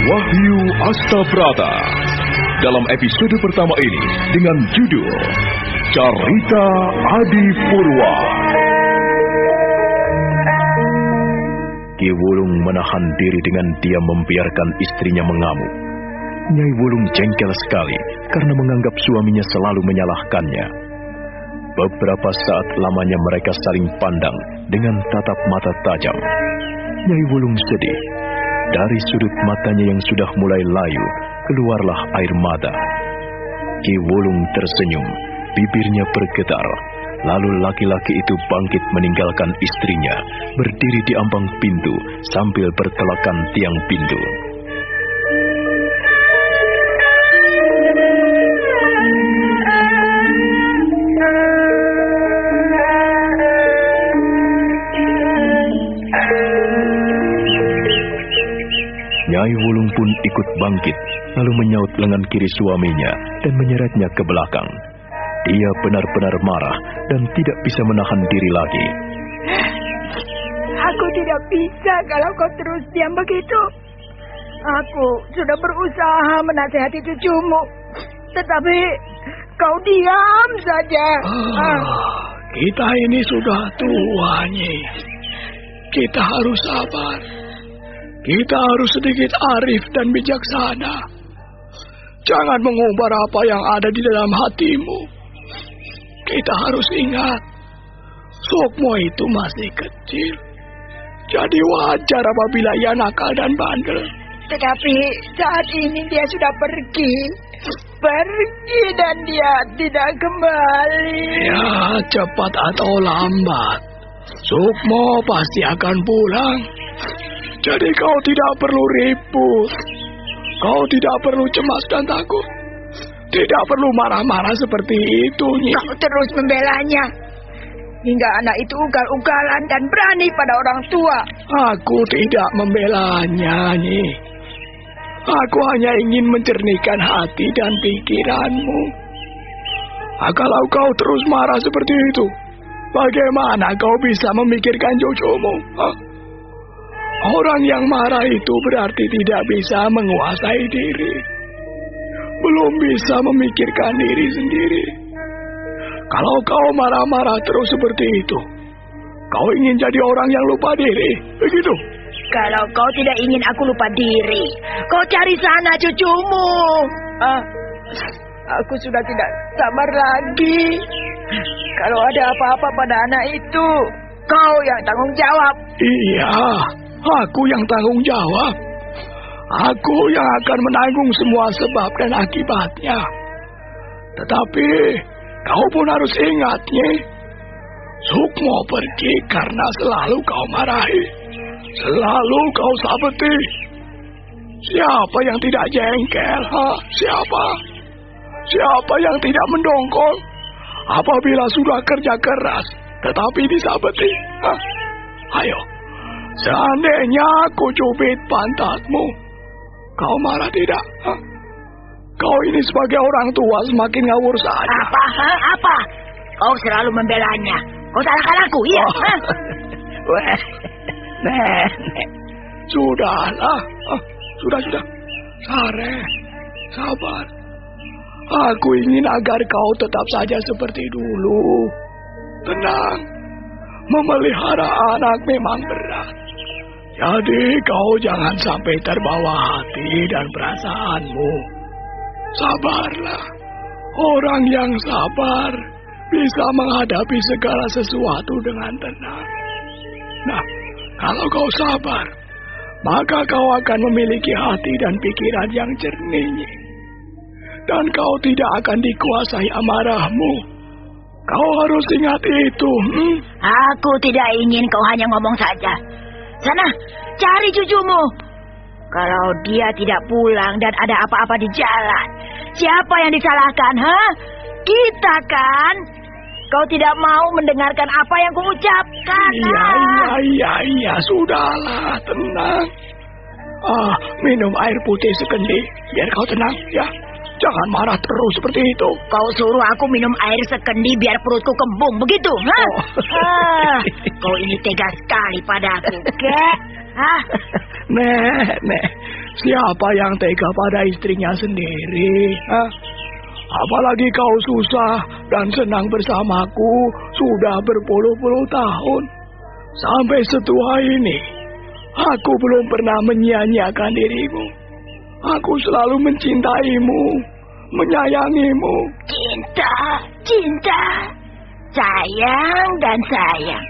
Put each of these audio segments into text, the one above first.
Wahyu Astabrata dalam episode pertama ini dengan judul Carita Adi Purwa. Ki Wulung menahan diri dengan diam membiarkan istrinya mengamuk. Nyai Wulung jengkel sekali karena menganggap suaminya selalu menyalahkannya. Beberapa saat lamanya mereka saling pandang dengan tatap mata tajam. Nyai Wulung sedih. Dari sudut matanya yang sudah mulai layu, keluarlah air mata. Ki Wulung tersenyum, bibirnya bergetar. Lalu laki-laki itu bangkit meninggalkan istrinya, berdiri di ambang pintu sambil bertelakan tiang pintu. Nyai Wulung pun ikut bangkit, lalu menyaut lengan kiri suaminya dan menyeretnya ke belakang. Dia benar-benar marah dan tidak bisa menahan diri lagi. Aku tidak bisa kalau kau terus diam begitu. Aku sudah berusaha menasihati cucumu, tetapi kau diam saja. Kita ini sudah tua, Nyi. Kita harus sabar. Kita harus sedikit arif dan bijaksana. Jangan mengumbar apa yang ada di dalam hatimu. Kita harus ingat, Sukmo itu masih kecil. Jadi wajar apabila ia nakal dan bandel. Tetapi saat ini dia sudah pergi. Pergi dan dia tidak kembali. Ya, cepat atau lambat, Sukmo pasti akan pulang. Jadi kau tidak perlu ribut. Kau tidak perlu cemas dan takut. Tidak perlu marah-marah seperti itu, Nyi. Kau terus membelanya. Hingga anak itu ugal-ugalan dan berani pada orang tua. Aku tidak membelanya, Nyi. Aku hanya ingin mencernihkan hati dan pikiranmu. Kalau kau terus marah seperti itu, bagaimana kau bisa memikirkan cucumu? Orang yang marah itu berarti tidak bisa menguasai diri. Belum bisa memikirkan diri sendiri. Kalau kau marah-marah terus seperti itu, kau ingin jadi orang yang lupa diri, begitu? Kalau kau tidak ingin aku lupa diri, kau cari sana cucumu. Aku sudah tidak sabar lagi. Kalau ada apa-apa pada anak itu, kau yang tanggung jawab. Iya, aku yang tanggung jawab. Aku yang akan menanggung semua sebab dan akibatnya. Tetapi kau pun harus ingat, Nyi. Sukmo pergi karena selalu kau marahi. Selalu kau sabeti. Siapa yang tidak jengkel? Siapa? Siapa yang tidak mendongkol? Apabila sudah kerja keras, tetapi disabeti. Ayo, seandainya aku cubit pantatmu, kau marah tidak? Kau ini sebagai orang tua semakin ngawur saja. Apa? Kau selalu membelanya. Kau salahkan aku, iya? Nenek. Sudahlah. Sudah. Sare, sabar. Aku ingin agar kau tetap saja seperti dulu. Tenang. Memelihara anak memang berat. Jadi kau jangan sampai terbawa hati dan perasaanmu. Sabarlah. Orang yang sabar bisa menghadapi segala sesuatu dengan tenang. Nah, kalau kau sabar, maka kau akan memiliki hati dan pikiran yang jernih. Dan kau tidak akan dikuasai amarahmu. Kau harus ingat itu. Aku tidak ingin kau hanya ngomong saja. Sana, cari cucumu. Kalau dia tidak pulang dan ada apa-apa di jalan, siapa yang disalahkan, Kita kan? Kau tidak mau mendengarkan apa yang kuucapkan. Iya, sudahlah, tenang. Minum air putih sekendi, biar kau tenang, ya. Jangan marah terus seperti itu. Kau suruh aku minum air sekendi biar perutku kembung, begitu? Kau ini tega sekali padaku, kek. Nek, Siapa yang tega pada istrinya sendiri? Apalagi kau susah dan senang bersamaku sudah berpuluh-puluh tahun. Sampai setua ini, aku belum pernah menyia-nyiakan dirimu. Aku selalu mencintaimu, menyayangimu. Cinta. Sayang dan sayang.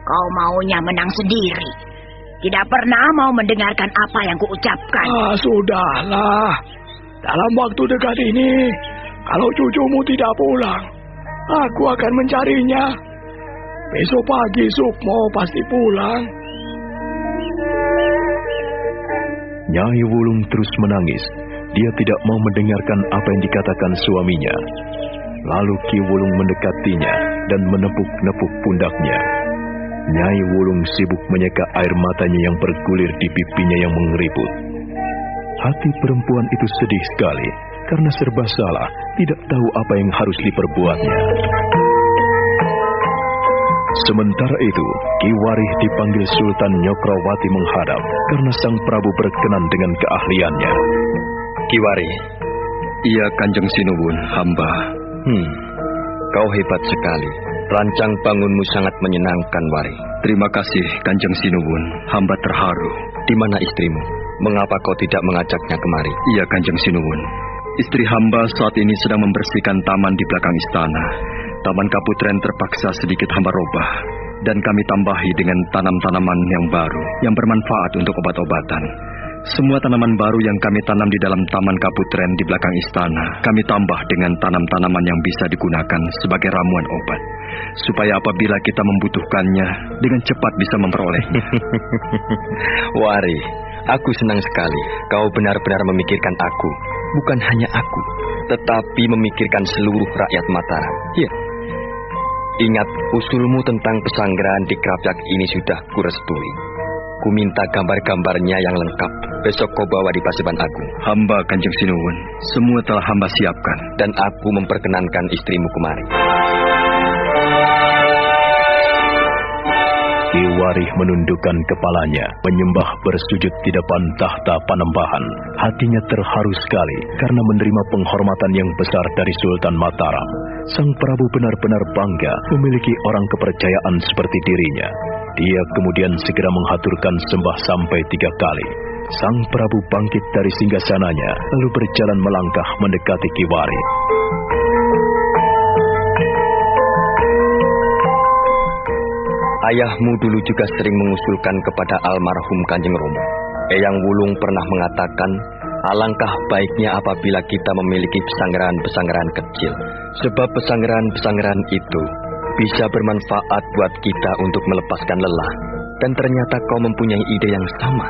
Kau maunya menang sendiri. Tidak pernah mau mendengarkan apa yang kuucapkan. Sudahlah. Dalam waktu dekat ini, kalau cucumu tidak pulang, aku akan mencarinya. Besok pagi Sukmo pasti pulang. Nyai Wulung terus menangis. Dia tidak mau mendengarkan apa yang dikatakan suaminya. Lalu Ki Wulung mendekatinya dan menepuk-nepuk pundaknya. Nyai Wulung sibuk menyeka air matanya yang bergulir di pipinya yang mengeriput. Hati perempuan itu sedih sekali karena serba salah, tidak tahu apa yang harus diperbuatnya. Sementara itu, Ki Warih dipanggil Sultan Nyokrawati menghadap karena Sang Prabu berkenan dengan keahliannya. Ki Warih, iya Kanjeng Sinuwun, hamba. Kau hebat sekali. Rancang bangunmu sangat menyenangkan, Warih. Terima kasih, Kanjeng Sinuwun. Hamba terharu. Di mana istrimu? Mengapa kau tidak mengajaknya kemari? Iya, Kanjeng Sinuwun. Istri hamba saat ini sedang membersihkan taman di belakang istana. Taman Kaputren terpaksa sedikit hamba robah, dan kami tambahi dengan tanam-tanaman yang baru, yang bermanfaat untuk obat-obatan. Semua tanaman baru yang kami tanam di dalam Taman Kaputren di belakang istana, kami tambah dengan tanam-tanaman yang bisa digunakan sebagai ramuan obat, supaya apabila kita membutuhkannya, dengan cepat bisa memperolehnya. Wari, aku senang sekali. Kau benar-benar memikirkan aku. Bukan hanya aku, tetapi memikirkan seluruh rakyat Mataram. Ya. Ingat, usulmu tentang pesanggrahan di Krapyak ini sudah kurestui. Ku minta gambar-gambarnya yang lengkap. Besok kau bawa di Paseban Agung. Hamba, Kanjeng Sinuwun, semua telah hamba siapkan. Dan aku memperkenankan istrimu kemari. Ki Warih menundukkan kepalanya, menyembah bersujud di depan tahta Panembahan. Hatinya terharu sekali karena menerima penghormatan yang besar dari Sultan Mataram. Sang Prabu benar-benar bangga memiliki orang kepercayaan seperti dirinya. Dia kemudian segera menghaturkan sembah sampai 3 kali. Sang Prabu bangkit dari singgasananya, lalu berjalan melangkah mendekati Ki Warih. Ayahmu dulu juga sering mengusulkan kepada almarhum Kanjeng Romo. Eyang Wulung pernah mengatakan, alangkah baiknya apabila kita memiliki pesanggrahan-pesanggrahan kecil. Sebab pesanggrahan-pesanggrahan itu bisa bermanfaat buat kita untuk melepaskan lelah. Dan ternyata kau mempunyai ide yang sama.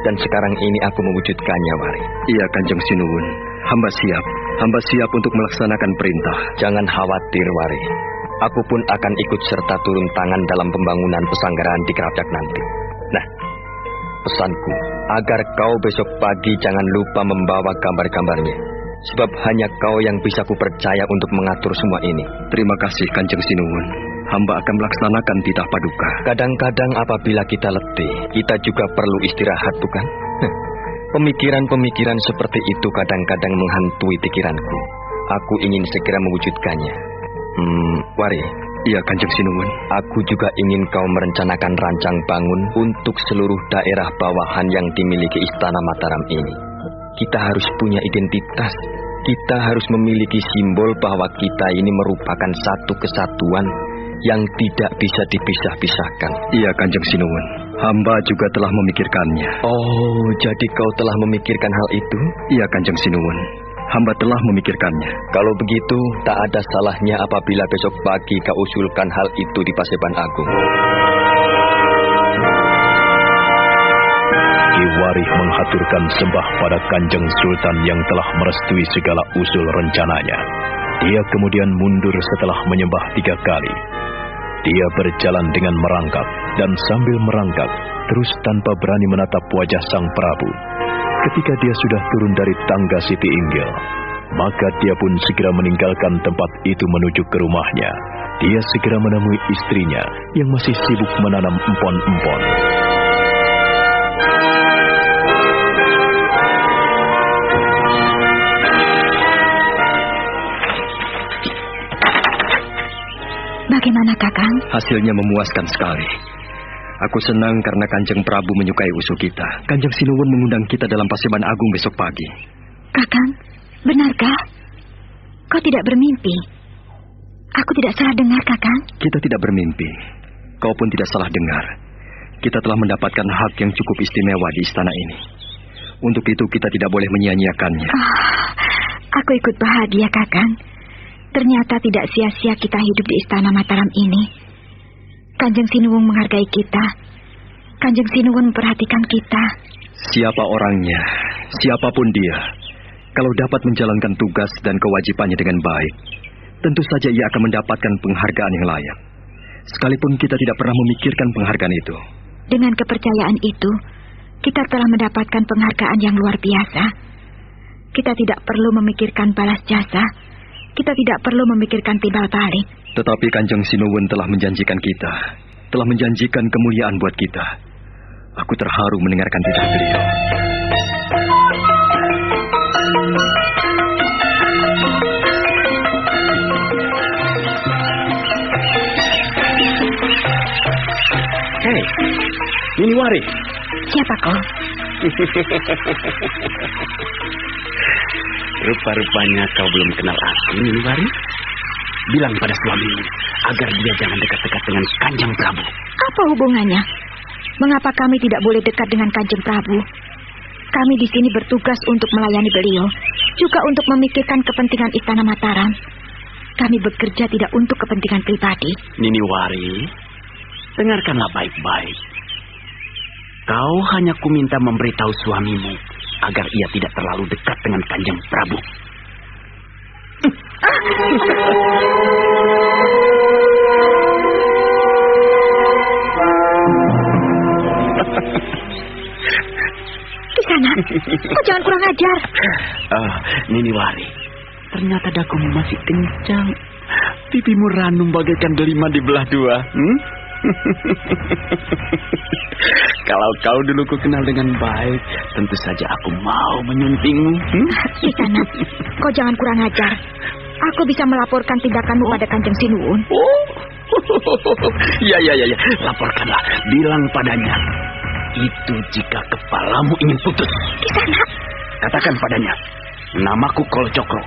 Dan sekarang ini aku mewujudkannya, Wari. Iya, Kanjeng Sinuwun. Hamba siap. Hamba siap untuk melaksanakan perintah. Jangan khawatir, Wari. Aku pun akan ikut serta turun tangan dalam pembangunan pesanggrahan di Krapyak nanti. Nah, pesanku, agar kau besok pagi jangan lupa membawa gambar-gambarnya. Sebab hanya kau yang bisa kupercaya untuk mengatur semua ini. Terima kasih, Kanjeng Sinuwun. Hamba akan melaksanakan titah paduka. Kadang-kadang apabila kita letih, kita juga perlu istirahat, bukan? Pemikiran-pemikiran seperti itu kadang-kadang menghantui pikiranku. Aku ingin segera mewujudkannya. Wari. Iya, Kanjeng Sinuwun. Aku juga ingin kau merencanakan rancang bangun untuk seluruh daerah bawahan yang dimiliki Istana Mataram ini. Kita harus punya identitas. Kita harus memiliki simbol bahwa kita ini merupakan satu kesatuan yang tidak bisa dipisah-pisahkan. Iya, Kanjeng Sinuwun. Hamba juga telah memikirkannya. Oh, jadi kau telah memikirkan hal itu? Iya, Kanjeng Sinuwun. Hamba telah memikirkannya. Kalau begitu, tak ada salahnya apabila besok pagi kau usulkan hal itu di Paseban Agung. Ki Warih menghaturkan sembah pada Kanjeng Sultan yang telah merestui segala usul rencananya. Dia kemudian mundur setelah menyembah 3 kali. Dia berjalan dengan merangkak, dan sambil merangkak, terus tanpa berani menatap wajah Sang Prabu. Ketika dia sudah turun dari tangga Siti Inggil, maka dia pun segera meninggalkan tempat itu menuju ke rumahnya. Dia segera menemui istrinya yang masih sibuk menanam empon-empon. Kakang? Hasilnya memuaskan sekali. Aku senang karena Kanjeng Prabu menyukai usul kita. Kanjeng Sinuwun mengundang kita dalam Paseban Agung besok pagi. Kakang, benarkah? Kau tidak bermimpi? Aku tidak salah dengar, Kakang? Kita tidak bermimpi. Kau pun tidak salah dengar. Kita telah mendapatkan hak yang cukup istimewa di istana ini. Untuk itu kita tidak boleh menyia-nyiakannya. Aku ikut bahagia, Kakang. Ternyata tidak sia-sia kita hidup di istana Mataram ini. Kanjeng Sinuwun menghargai kita. Kanjeng Sinuwun memperhatikan kita. Siapa orangnya, siapapun dia, kalau dapat menjalankan tugas dan kewajibannya dengan baik, tentu saja ia akan mendapatkan penghargaan yang layak. Sekalipun kita tidak pernah memikirkan penghargaan itu. Dengan kepercayaan itu, kita telah mendapatkan penghargaan yang luar biasa. Kita tidak perlu memikirkan balas jasa. Kita tidak perlu memikirkan timbal balik. Tetapi Kanjeng Sinuwun telah menjanjikan kita, telah menjanjikan kemuliaan buat kita. Aku terharu mendengarkan titah beliau. Hei, Niniwari. Siapa kau? Rupa-rupanya kau belum kenal aku, Niniwari. Bilang pada suamimu agar dia jangan dekat-dekat dengan Kanjeng Prabu. Apa hubungannya? Mengapa kami tidak boleh dekat dengan Kanjeng Prabu? Kami di sini bertugas untuk melayani beliau, juga untuk memikirkan kepentingan istana Mataram. Kami bekerja tidak untuk kepentingan pribadi. Niniwari, dengarkanlah baik-baik. Kau hanya kuminta memberitahu suamimu agar ia tidak terlalu dekat dengan Kanjeng Prabu. Kisana, kau jangan kurang ajar. Niniwari, ternyata dagumu masih kencang. Pipimu ranum bagaikan delima di belah dua. Kalau kau dulu ku kenal dengan baik, tentu saja aku mau menyuntingmu. Kisana, kau jangan kurang ajar. Aku bisa melaporkan tindakanmu pada Kanjeng Sinuwun. Ya. Laporkanlah. Bilang padanya. Itu jika kepalamu ingin putus. Kisana. Katakan padanya. Namaku Kolo Cokro.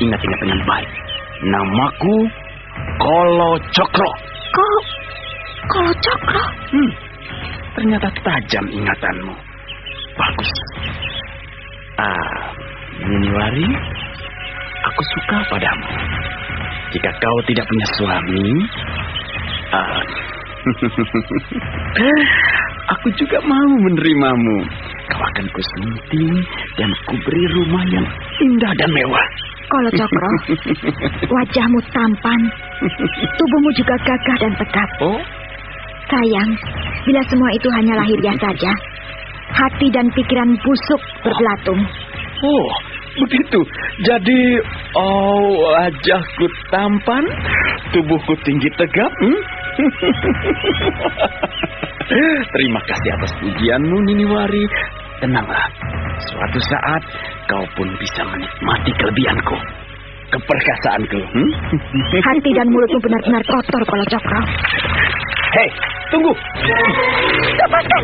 Ingat dengan baik. Namaku Kolo Cokro. Kolo Cokro? Ternyata tajam ingatanmu. Bagus. Niniwari, aku suka padamu. Jika kau tidak punya suami, aku juga mau menerimamu. Kau akan kusunting dan kuberi rumah yang indah dan mewah. Kolo Cokro, wajahmu tampan, tubuhmu juga gagah dan tegap. Sayang, bila semua itu hanya lahiriah saja, hati dan pikiran busuk berbelatung. Begitu. Jadi, wajahku tampan, tubuhku tinggi tegap. Terima kasih atas pujianmu, Niniwari. Tenanglah. Suatu saat kau pun bisa menikmati kelebihanku, keperkasaanku. Hati dan mulutmu benar-benar kotor, Kolo Cokro. Hei, tunggu. Lepaskan.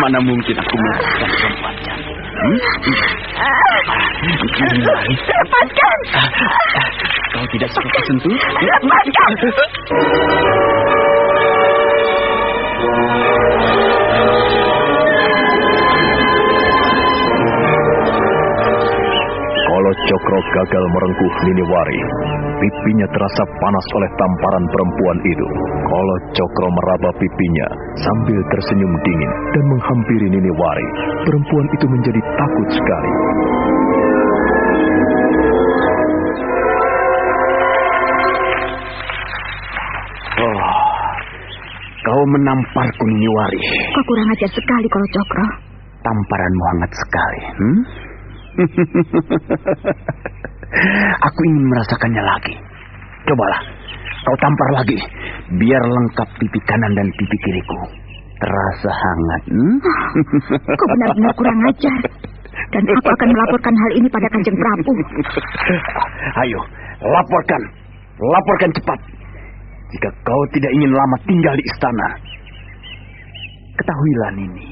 Mana mungkin aku melakukan perempuan. Lepaskan. Kau tidak suka kesentuh? Lepaskan. Kolo Cokro gagal merengkuh Niniwari. Pipinya terasa panas oleh tamparan perempuan itu. Kolo Cokro meraba pipinya sambil tersenyum dingin dan menghampiri Niniwari. Perempuan itu menjadi takut sekali. Kau menamparku, Niniwari. Kau kurang ajar sekali, Kolo Cokro. Tamparanmu hangat sekali. Aku ingin merasakannya lagi. Cobalah, kau tampar lagi, biar lengkap pipi kanan dan pipi kiriku. Terasa hangat. Kau benar-benar kurang ajar. Dan aku akan melaporkan hal ini pada Kanjeng Prabu. Ayo, laporkan. laporkan cepat jika kau tidak ingin lama tinggal di istana. Ketahuilah Nini,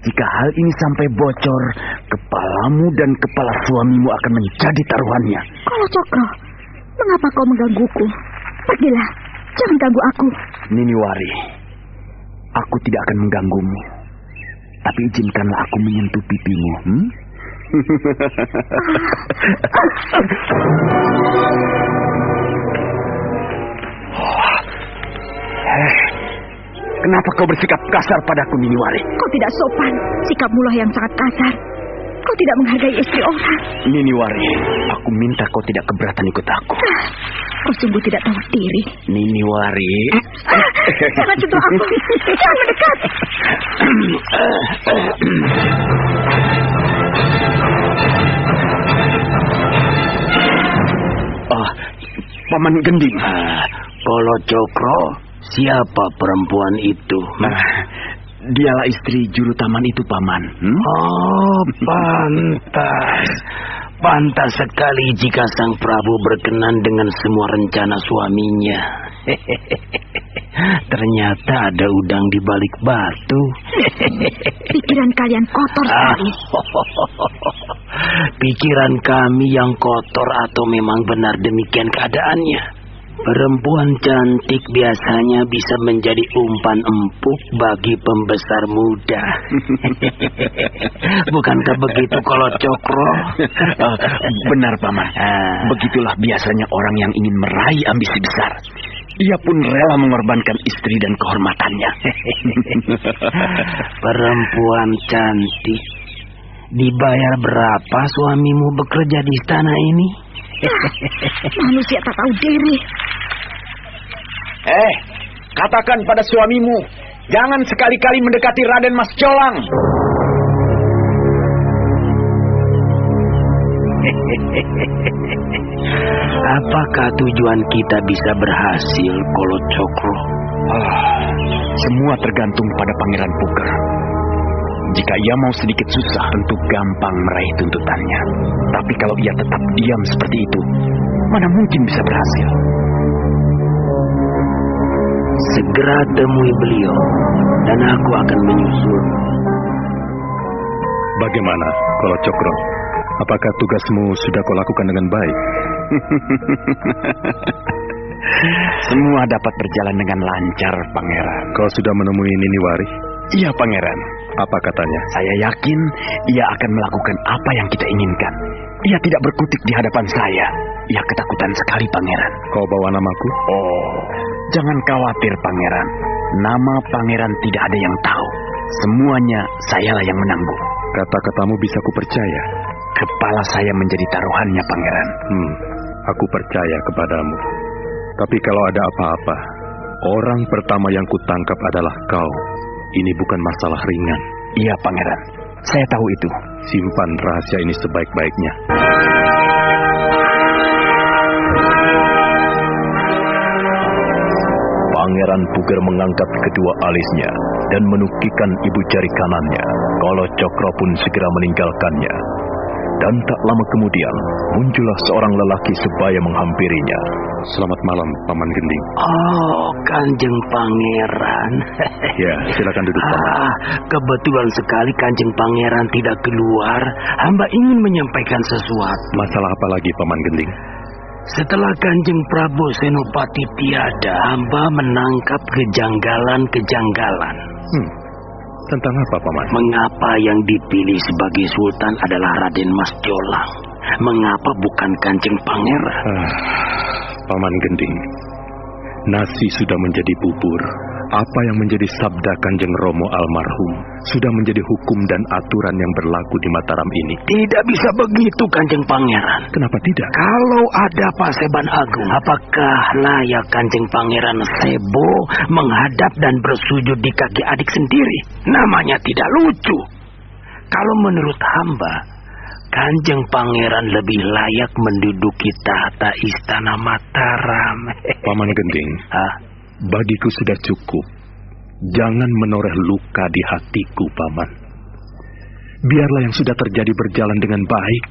jika hal ini sampai bocor, kepalamu dan kepala suamimu akan menjadi taruhannya. Kalacakra, mengapa kau menggangguku? Pergilah, jangan ganggu aku. Niniwari, aku tidak akan mengganggumu. Tapi izinkanlah aku menyentuh pipimu. Kenapa kau bersikap kasar padaku, Niniwari? Kau tidak sopan. Sikapmulah yang sangat kasar. Kau tidak menghargai istri orang. Niniwari, aku minta kau tidak keberatan ikut aku. Kau sungguh tidak tahu diri. Niniwari. Jangan sentuh aku. Jangan mendekat. Paman Gending. Kalacakra, siapa perempuan itu? Dialah istri juru taman itu, Paman. Oh, pantas. Pantas sekali jika Sang Prabu berkenan dengan semua rencana suaminya. Ternyata ada udang di balik batu. Pikiran kalian kotor sekali. Pikiran kami yang kotor atau memang benar demikian keadaannya? Perempuan cantik biasanya bisa menjadi umpan empuk bagi pembesar muda. Bukankah begitu, Kalacakra? Benar, Paman. Begitulah biasanya orang yang ingin meraih ambisi besar. Ia pun rela mengorbankan istri dan kehormatannya. Perempuan cantik. Dibayar berapa suamimu bekerja di istana ini? Manusia tak tahu diri. Katakan pada suamimu, jangan sekali-kali mendekati Raden Mas Colang. Apakah tujuan kita bisa berhasil, Kalacakra? Semua tergantung pada Pangeran Puger. Jika ia mau sedikit susah, tentu gampang meraih tuntutannya. Tapi kalau ia tetap diam seperti itu, mana mungkin bisa berhasil? Segera temui beliau, dan aku akan menyusul. Bagaimana, Kalacakra? Apakah tugasmu sudah kau lakukan dengan baik? Semua dapat berjalan dengan lancar, Pangeran. Kau sudah menemui Niniwari? Iya, Pangeran. Apa katanya? Saya yakin ia akan melakukan apa yang kita inginkan. Ia tidak berkutik di hadapan saya. Ia ketakutan sekali, Pangeran. Kau bawa namaku? Jangan khawatir, Pangeran. Nama Pangeran tidak ada yang tahu. Semuanya sayalah yang menanggung. Kata-katamu bisa kupercaya. Kepala saya menjadi taruhannya, Pangeran. Aku percaya kepadamu. Tapi kalau ada apa-apa, orang pertama yang kutangkap adalah kau. Ini bukan masalah ringan. Iya, Pangeran. Saya tahu itu. Simpan rahasia ini sebaik-baiknya. Pangeran Puger mengangkat kedua alisnya dan menukikkan ibu jari kanannya. Kalacakra pun segera meninggalkannya. Dan tak lama kemudian, muncullah seorang lelaki sebaya menghampirinya. Selamat malam, Paman Gending. Oh, Kanjeng Pangeran. Ya, silakan duduk, Paman. Kebetulan sekali Kanjeng Pangeran tidak keluar. Hamba ingin menyampaikan sesuatu. Masalah apa lagi, Paman Gending? Setelah Kanjeng Prabu Senopati tiada, hamba menangkap kejanggalan-kejanggalan. Tentang apa, Paman? Mengapa yang dipilih sebagai Sultan adalah Raden Mas Colang? Mengapa bukan Kanjeng Pangeran? Paman Gending, nasi sudah menjadi bubur. Apa yang menjadi sabda Kanjeng Romo almarhum sudah menjadi hukum dan aturan yang berlaku di Mataram ini. Tidak bisa begitu, Kanjeng Pangeran. Kenapa tidak? Kalau ada Paseban Agung, apakah layak Kanjeng Pangeran Sebo menghadap dan bersujud di kaki adik sendiri? Namanya tidak lucu. Kalau menurut hamba, Kanjeng Pangeran lebih layak menduduki tahta istana Mataram. Paman Gending, bagiku sudah cukup. Jangan menoreh luka di hatiku, Paman. Biarlah yang sudah terjadi berjalan dengan baik.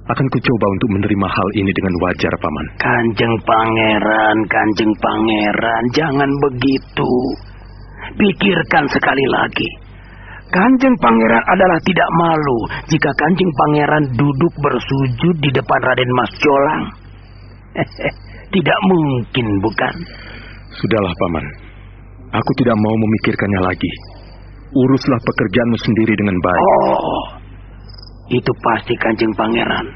Akan kucoba untuk menerima hal ini dengan wajar, Paman. Kanjeng Pangeran, jangan begitu. Pikirkan sekali lagi. Kanjeng Pangeran adalah tidak malu jika Kanjeng Pangeran duduk bersujud di depan Raden Mas Jolang. Tidak mungkin, bukan? Sudahlah, Paman. Aku tidak mau memikirkannya lagi. Uruslah pekerjaanmu sendiri dengan baik. Oh, itu pasti Kanjeng Pangeran.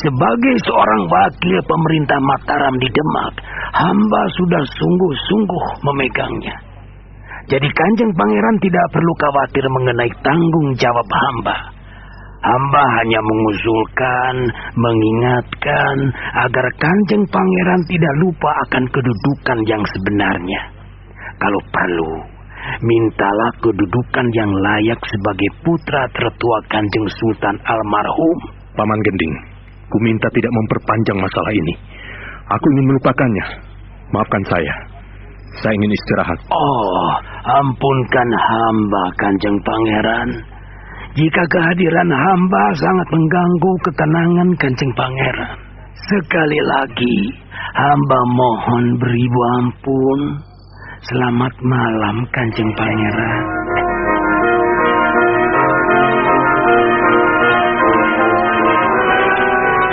Sebagai seorang wakil pemerintah Mataram di Demak, hamba sudah sungguh-sungguh memegangnya. Jadi Kanjeng Pangeran tidak perlu khawatir mengenai tanggung jawab hamba. Hamba hanya mengusulkan, mengingatkan agar Kanjeng Pangeran tidak lupa akan kedudukan yang sebenarnya. Kalau perlu, mintalah kedudukan yang layak sebagai putra tertua Kanjeng Sultan almarhum. Paman Gending, ku minta tidak memperpanjang masalah ini. Aku ingin melupakannya. Maafkan saya. Saya ingin istirahat. Oh, ampunkan hamba, Kanjeng Pangeran. Jika kehadiran hamba sangat mengganggu ketenangan Kanjeng Pangeran. Sekali lagi, hamba mohon beribu ampun. Selamat malam, Kanjeng Pangeran.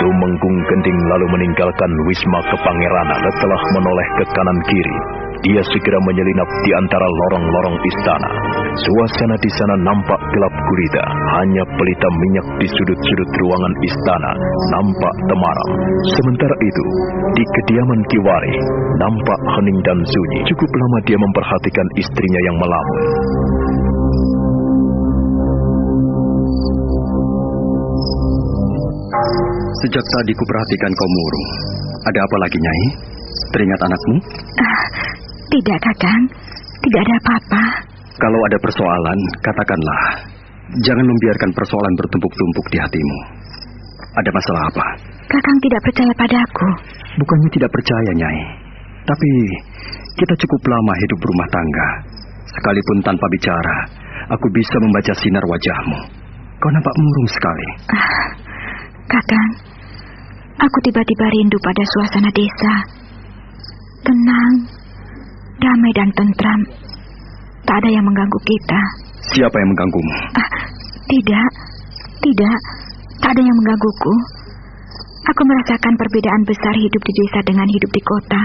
Tumenggung Gending lalu meninggalkan wisma kepangeranan. Setelah menoleh ke kanan kiri, dia segera menyelinap di antara lorong-lorong istana. Suasana di sana nampak gelap gulita. Hanya pelita minyak di sudut-sudut ruangan istana nampak temaram. Sementara itu, di kediaman Kiwari nampak hening dan sunyi. Cukup lama dia memperhatikan istrinya yang melamun. Sejak tadi kuperhatikan kau murung. Ada apa lagi, Nyai? Teringat anakmu? Tidak, Kakang. Tidak ada apa-apa. Kalau ada persoalan, katakanlah. Jangan membiarkan persoalan bertumpuk-tumpuk di hatimu. Ada masalah apa? Kakang tidak percaya padaku. Bukannya tidak percaya, Nyai. Tapi kita cukup lama hidup berumah tangga. Sekalipun tanpa bicara, aku bisa membaca sinar wajahmu. Kau nampak murung sekali. Kakang, aku tiba-tiba rindu pada suasana desa. Tenang, damai dan tentram. Tak ada yang mengganggu kita. Siapa yang mengganggumu? Tidak. Tak ada yang menggangguku. Aku merasakan perbedaan besar hidup di desa dengan hidup di kota.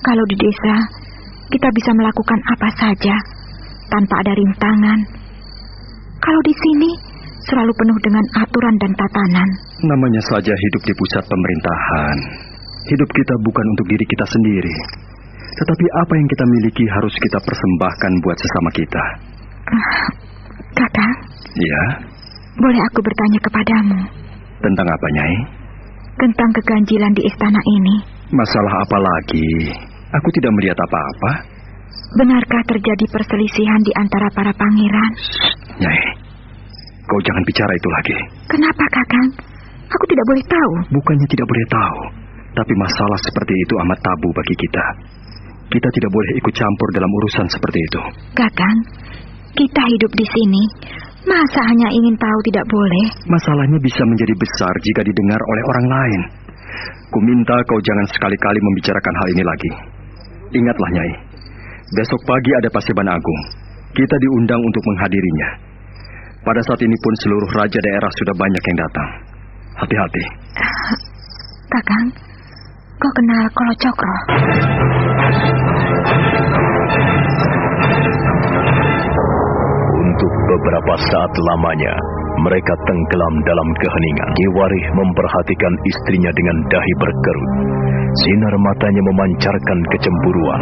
Kalau di desa, kita bisa melakukan apa saja tanpa ada rintangan. Kalau di sini, selalu penuh dengan aturan dan tatanan. Namanya saja hidup di pusat pemerintahan. Hidup kita bukan untuk diri kita sendiri. Tetapi apa yang kita miliki harus kita persembahkan buat sesama kita. Kakak? Ya? Boleh aku bertanya kepadamu? Tentang apa, Nyai? Tentang keganjilan di istana ini. Masalah apa lagi? Aku tidak melihat apa-apa. Benarkah terjadi perselisihan di antara para pangeran? Nyai, kau jangan bicara itu lagi. Kenapa, Kakang? Aku tidak boleh tahu. Bukannya tidak boleh tahu, tapi masalah seperti itu amat tabu bagi kita. Kita tidak boleh ikut campur dalam urusan seperti itu. Kakang, kita hidup di sini. Masa hanya ingin tahu tidak boleh? Masalahnya bisa menjadi besar jika didengar oleh orang lain. Ku minta kau jangan sekali-kali membicarakan hal ini lagi. Ingatlah, Nyai. Besok pagi ada Paseban Agung. Kita diundang untuk menghadirinya. Pada saat ini pun seluruh raja daerah sudah banyak yang datang. Hati-hati. Kakang, kau kenal Kolo Cokro? Untuk beberapa saat lamanya, mereka tenggelam dalam keheningan. Kiwarih memperhatikan istrinya dengan dahi berkerut. Sinar matanya memancarkan kecemburuan.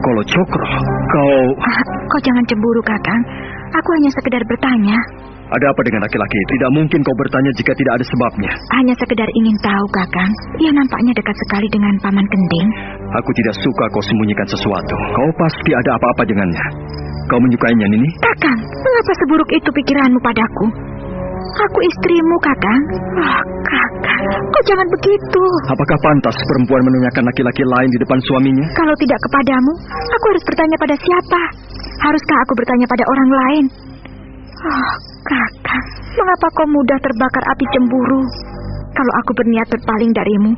Kolo Cokro, Kau jangan cemburu, Kakang. Aku hanya sekedar bertanya. Ada apa dengan laki-laki itu? Tidak mungkin kau bertanya jika tidak ada sebabnya. Hanya sekedar ingin tahu, Kakang. Ia nampaknya dekat sekali dengan Paman Gending. Aku tidak suka kau sembunyikan sesuatu. Kau pasti ada apa-apa dengannya. Kau menyukainya, Nini? Kakang, mengapa seburuk itu pikiranmu padaku? Aku istrimu, Kakang. Kakang, kau jangan begitu. Apakah pantas perempuan menanyakan laki-laki lain di depan suaminya? Kalau tidak kepadamu, aku harus bertanya pada siapa? Haruskah aku bertanya pada orang lain? Oh, Kakang, mengapa kau mudah terbakar api cemburu? Kalau aku berniat berpaling darimu,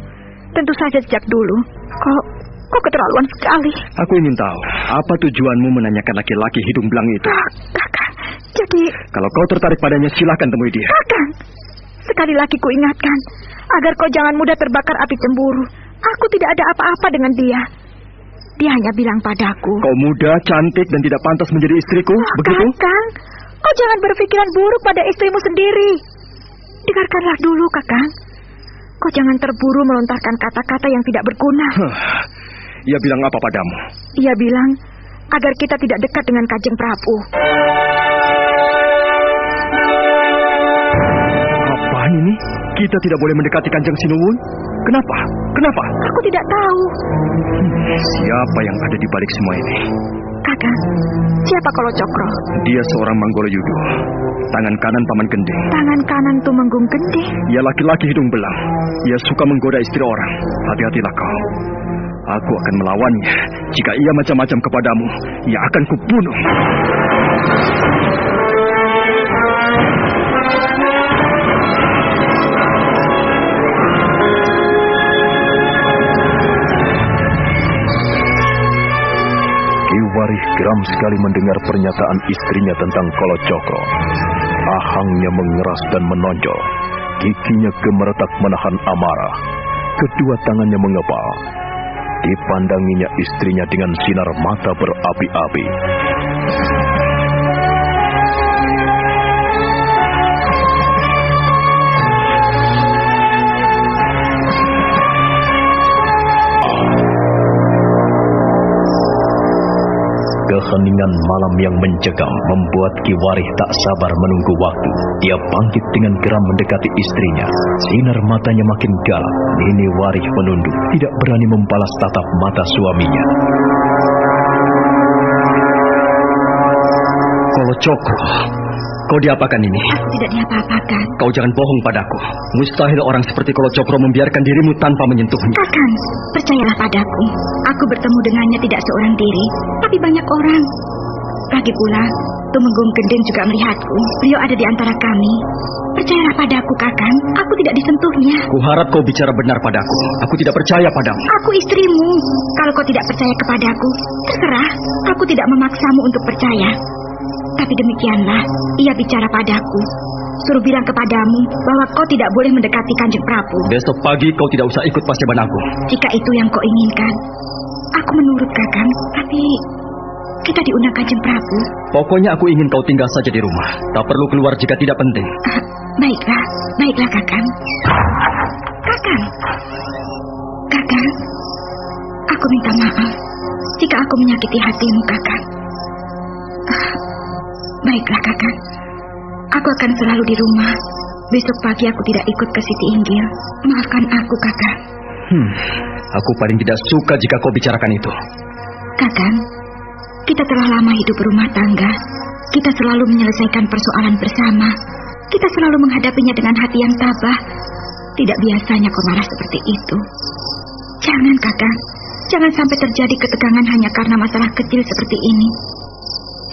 tentu saja sejak dulu. Kau keterlaluan sekali. Aku ingin tahu, apa tujuanmu menanyakan laki-laki hidung belang itu? Kakang, jadi... Kalau kau tertarik padanya, silakan temui dia. Kakang, sekali lagi ku ingatkan, agar kau jangan mudah terbakar api cemburu. Aku tidak ada apa-apa dengan dia. Dia hanya bilang padaku, kau muda, cantik, dan tidak pantas menjadi istriku, begitu? Kakang, kau jangan berpikiran buruk pada istrimu sendiri. Dengarkanlah dulu, Kakang. Kau jangan terburu melontarkan kata-kata yang tidak berguna. Ia bilang apa padamu? Ia bilang agar kita tidak dekat dengan Kanjeng Prabu. Apa ini? Kita tidak boleh mendekati Kanjeng Sinuwun? Kenapa? Kenapa? Aku tidak tahu. Siapa yang ada di balik semua ini? Kakang, siapa Kalacakra? Dia seorang Manggolayuda. Tangan kanan Paman Gending. Tangan kanan Tumenggung Gending? Ia laki-laki hidung belang. Ia suka menggoda istri orang. Hati-hatilah kau. Aku akan melawannya. Jika ia macam-macam kepadamu, ia akan kubunuh. Ki Warih geram sekali mendengar pernyataan istrinya tentang Kalacakra. Ahangnya mengeras dan menonjol. Giginya gemeretak menahan amarah. Kedua tangannya mengepal. Dipandanginya istrinya dengan sinar mata berapi-api. Keheningan malam yang mencekam membuat Ki Warih tak sabar menunggu waktu. Dia bangkit dengan geram mendekati istrinya. Sinar matanya makin galak. Nini Warih menunduk, tidak berani membalas tatap mata suaminya. Kalacakra, kau diapakan ini? Aku tidak diapa-apakan. Kau jangan bohong padaku. Mustahil orang seperti Kalacakra membiarkan dirimu tanpa menyentuhnya. Kakang, percayalah padaku. Aku bertemu dengannya tidak seorang diri, tapi banyak orang. Lagi pula, Tumenggung Gending juga melihatku. Beliau ada di antara kami. Percayalah padaku, Kakang. Aku tidak disentuhnya. Kuharap kau bicara benar padaku. Aku tidak percaya padamu. Aku istrimu. Kalau kau tidak percaya kepadaku, terserah. Aku tidak memaksamu untuk percaya. Tapi demikianlah, ia bicara padaku. Suruh bilang kepadamu bahwa kau tidak boleh mendekati Kanjeng Prabu. Besok pagi kau tidak usah ikut Paseban Agung. Jika itu yang kau inginkan, aku menurut, Kakang. Tapi kita diundang Kanjeng Prabu. Pokoknya aku ingin kau tinggal saja di rumah. Tak perlu keluar jika tidak penting. Baiklah, baiklah, Kakang. Kakang, Kakang, aku minta maaf jika aku menyakiti hatimu, Kakang. Baiklah, Kakang. Aku akan selalu di rumah. Besok pagi aku tidak ikut ke Siti Inggil. Maafkan aku, Kakang. Aku paling tidak suka jika kau bicarakan itu. Kakang, kita telah lama hidup berumah tangga. Kita selalu menyelesaikan persoalan bersama. Kita selalu menghadapinya dengan hati yang tabah. Tidak biasanya kau marah seperti itu. Jangan, Kakang. Jangan sampai terjadi ketegangan hanya karena masalah kecil seperti ini.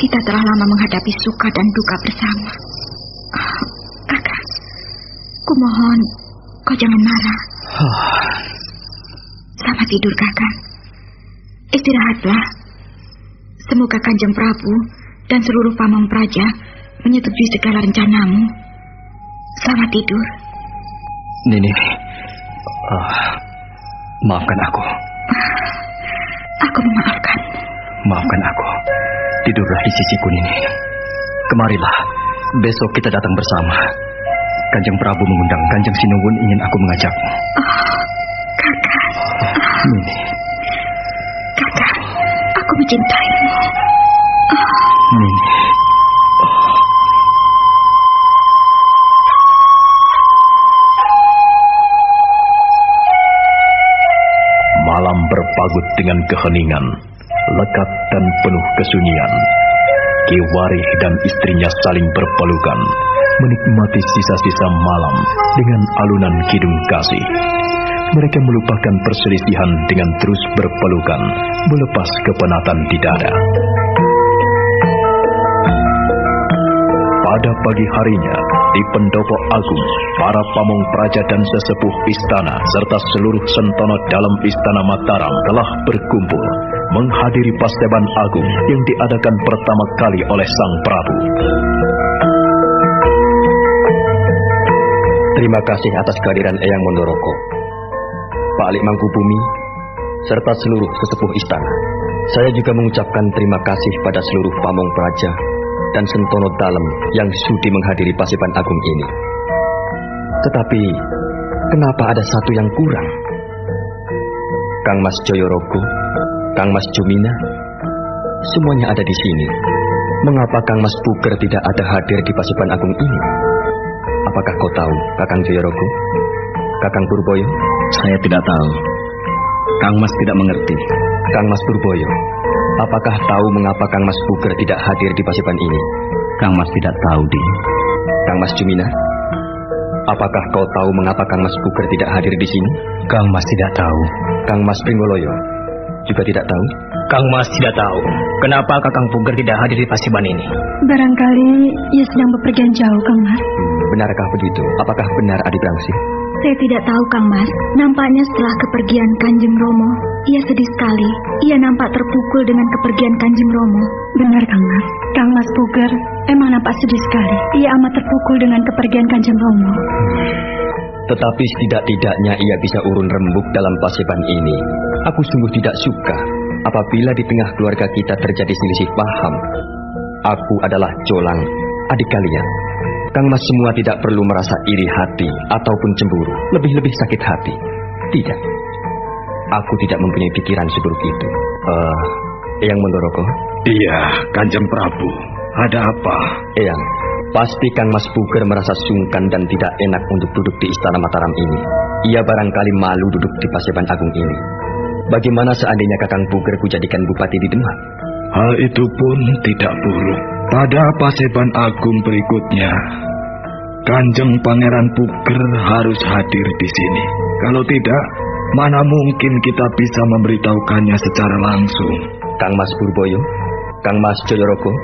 Kita telah lama menghadapi suka dan duka bersama. Kakang, kumohon kau jangan marah. Selamat tidur, Kakang. Istirahatlah. Semoga Kanjeng Prabu dan seluruh pamong praja menyetujui segala rencanamu. Selamat tidur. Nini, maafkan aku. Aku memaafkan. Maafkan aku. Tidurlah di sisiku, Nini. Kemarilah, besok kita datang bersama. Kanjeng Prabu mengundang Kanjeng Sinuwun ingin aku mengajakmu. Kakang. Nini. Kakang, aku mencintaimu. Nini. Malam berpagut dengan keheningan, lekat dan penuh kesunyian. Ki Warih dan istrinya saling berpelukan, menikmati sisa-sisa malam dengan alunan kidung kasih. Mereka melupakan perselisihan dengan terus berpelukan, melepas kepenatan di dada. Pada pagi harinya, di pendopo agung, para pamong praja dan sesepuh istana serta seluruh sentono dalam istana Mataram telah berkumpul menghadiri paseban agung yang diadakan pertama kali oleh Sang Prabu. Terima kasih atas kehadiran Eyang Mondoroko, Pak Lik Mangkubumi, serta seluruh sesepuh istana. Saya juga mengucapkan terima kasih pada seluruh pamong praja dan sentono dalam yang sudi menghadiri paseban agung ini. Tetapi, kenapa ada satu yang kurang? Kang Mas Joyorogo, Kang Mas Jumina, semuanya ada di sini. Mengapa Kang Mas Puger tidak ada hadir di paseban agung ini? Apakah kau tahu, Kakang Joyorogo? Kakang Purboyo? Saya tidak tahu. Kang Mas tidak mengerti. Kang Mas Purboyo, apakah tahu mengapa Kang Mas Puger tidak hadir di paseban ini? Kang Mas tidak tahu, Di. Kang Mas Jumina, apakah kau tahu mengapa Kang Mas Puger tidak hadir di sini? Kang Mas tidak tahu. Kang Mas Pringgoloyo juga tidak tahu? Kang Mas tidak tahu kenapa Kakang Puger tidak hadir di paseban ini. Barangkali ia sedang bepergian jauh, Kang Mas. Benarkah begitu? Apakah benar Adi Brangsih? Saya tidak tahu, Kang Mas. Nampaknya setelah kepergian Kanjeng Romo, ia sedih sekali. Ia nampak terpukul dengan kepergian Kanjeng Romo. Benar, Kang Mas. Kang Mas Puger emang nampak sedih sekali. Ia amat terpukul dengan kepergian Kanjeng Romo. Tetapi setidak-tidaknya ia bisa urun rembuk dalam paseban ini. Aku sungguh tidak suka apabila di tengah keluarga kita terjadi selisih paham. Aku adalah Jolang, adik kalian. Kang Mas semua tidak perlu merasa iri hati ataupun cemburu, lebih-lebih sakit hati. Tidak. Aku tidak mempunyai pikiran seburuk itu. Eyang Mondoroko? Iya, Kanjeng Prabu. Ada apa? Eyang, pasti Kang Mas Puger merasa sungkan dan tidak enak untuk duduk di istana Mataram ini. Ia barangkali malu duduk di paseban agung ini. Bagaimana seandainya Kakang Puger kujadikan bupati di Demak? Hal itu pun tidak buruk. Pada paseban agung berikutnya, Kanjeng Pangeran Puger harus hadir di sini. Kalau tidak, mana mungkin kita bisa memberitahukannya secara langsung. Kang Mas Purboyo, Kang Mas Joyorogo,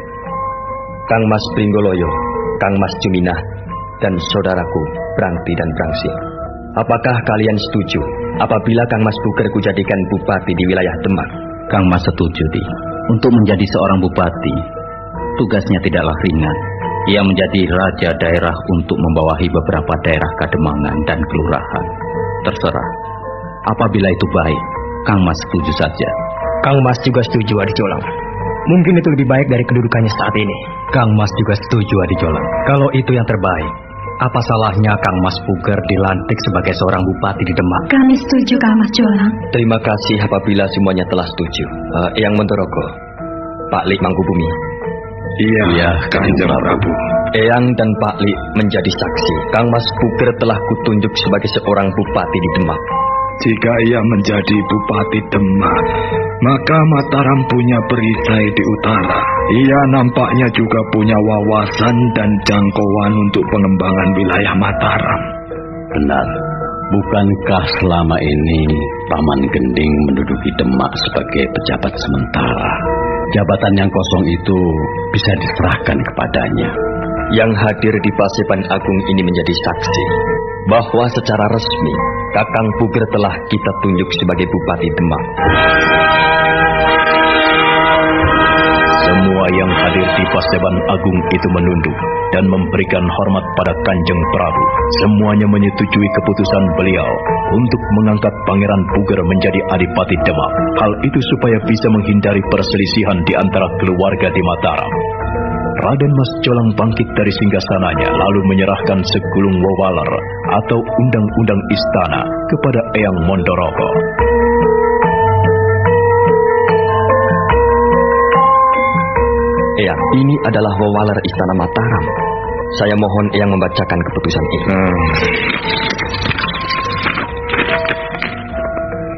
Kang Mas Pringgoloyo, Kang Mas Juminah, dan saudaraku Brangti dan Brangsih. Apakah kalian setuju apabila Kang Mas Puger kujadikan bupati di wilayah Demak? Kang Mas setuju, Di. Untuk menjadi seorang bupati, tugasnya tidaklah ringan. Ia menjadi raja daerah untuk membawahi beberapa daerah kademangan dan kelurahan. Terserah. Apabila itu baik, Kang Mas setuju saja. Kang Mas juga setuju, Adi Jolang. Mungkin itu lebih baik dari kedudukannya saat ini. Kang Mas juga setuju, Adi Jolang. Kalau itu yang terbaik, apa salahnya Kang Mas Puger dilantik sebagai seorang bupati di Demak? Kami setuju, Kang Mas Jolang. Terima kasih apabila semuanya telah setuju. Eyang Mondoroko, Pak Lik Mangkubumi. Iya, Kanjeng Prabu. Eyang dan Pak Lik menjadi saksi. Kang Mas Puger telah kutunjuk sebagai seorang bupati di Demak. Jika ia menjadi bupati Demak, maka Mataram punya perisai di utara. Ia nampaknya juga punya wawasan dan jangkauan untuk pengembangan wilayah Mataram. Benar. Bukankah selama ini Paman Gending menduduki Demak sebagai pejabat sementara? Jabatan yang kosong itu bisa diserahkan kepadanya. Yang hadir di paseban agung ini menjadi saksi bahwa secara resmi Kakang Puger telah kita tunjuk sebagai bupati Demak. Semua yang hadir di paseban agung itu menunduk dan memberikan hormat pada Kanjeng Prabu. Semuanya menyetujui keputusan beliau untuk mengangkat Pangeran Puger menjadi Adipati Demak. Hal itu supaya bisa menghindari perselisihan di antara keluarga di Mataram. Raden Mas Jolang bangkit dari singgasananya lalu menyerahkan segulung wewaler atau undang-undang istana kepada Eyang Mondoroko. Eyang, ini adalah wewaler istana Mataram. Saya mohon Eyang membacakan keputusan ini.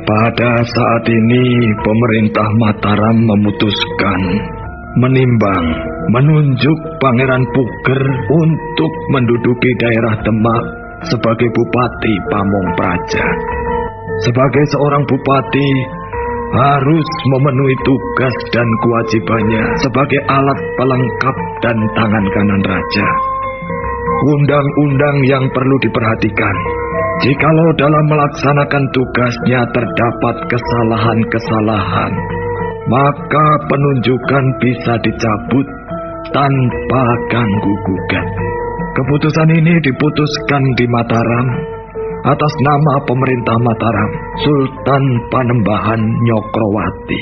Pada saat ini pemerintah Mataram memutuskan menimbang menunjuk Pangeran Puger untuk menduduki daerah Demak sebagai bupati Pamong Praja. Sebagai seorang bupati, harus memenuhi tugas dan kewajibannya sebagai alat pelengkap dan tangan kanan raja. Undang-undang yang perlu diperhatikan, jikalau dalam melaksanakan tugasnya terdapat kesalahan-kesalahan, maka penunjukan bisa dicabut tanpa ganggu gugat. Keputusan ini diputuskan di Mataram atas nama pemerintah Mataram, Sultan Panembahan Nyokrowati.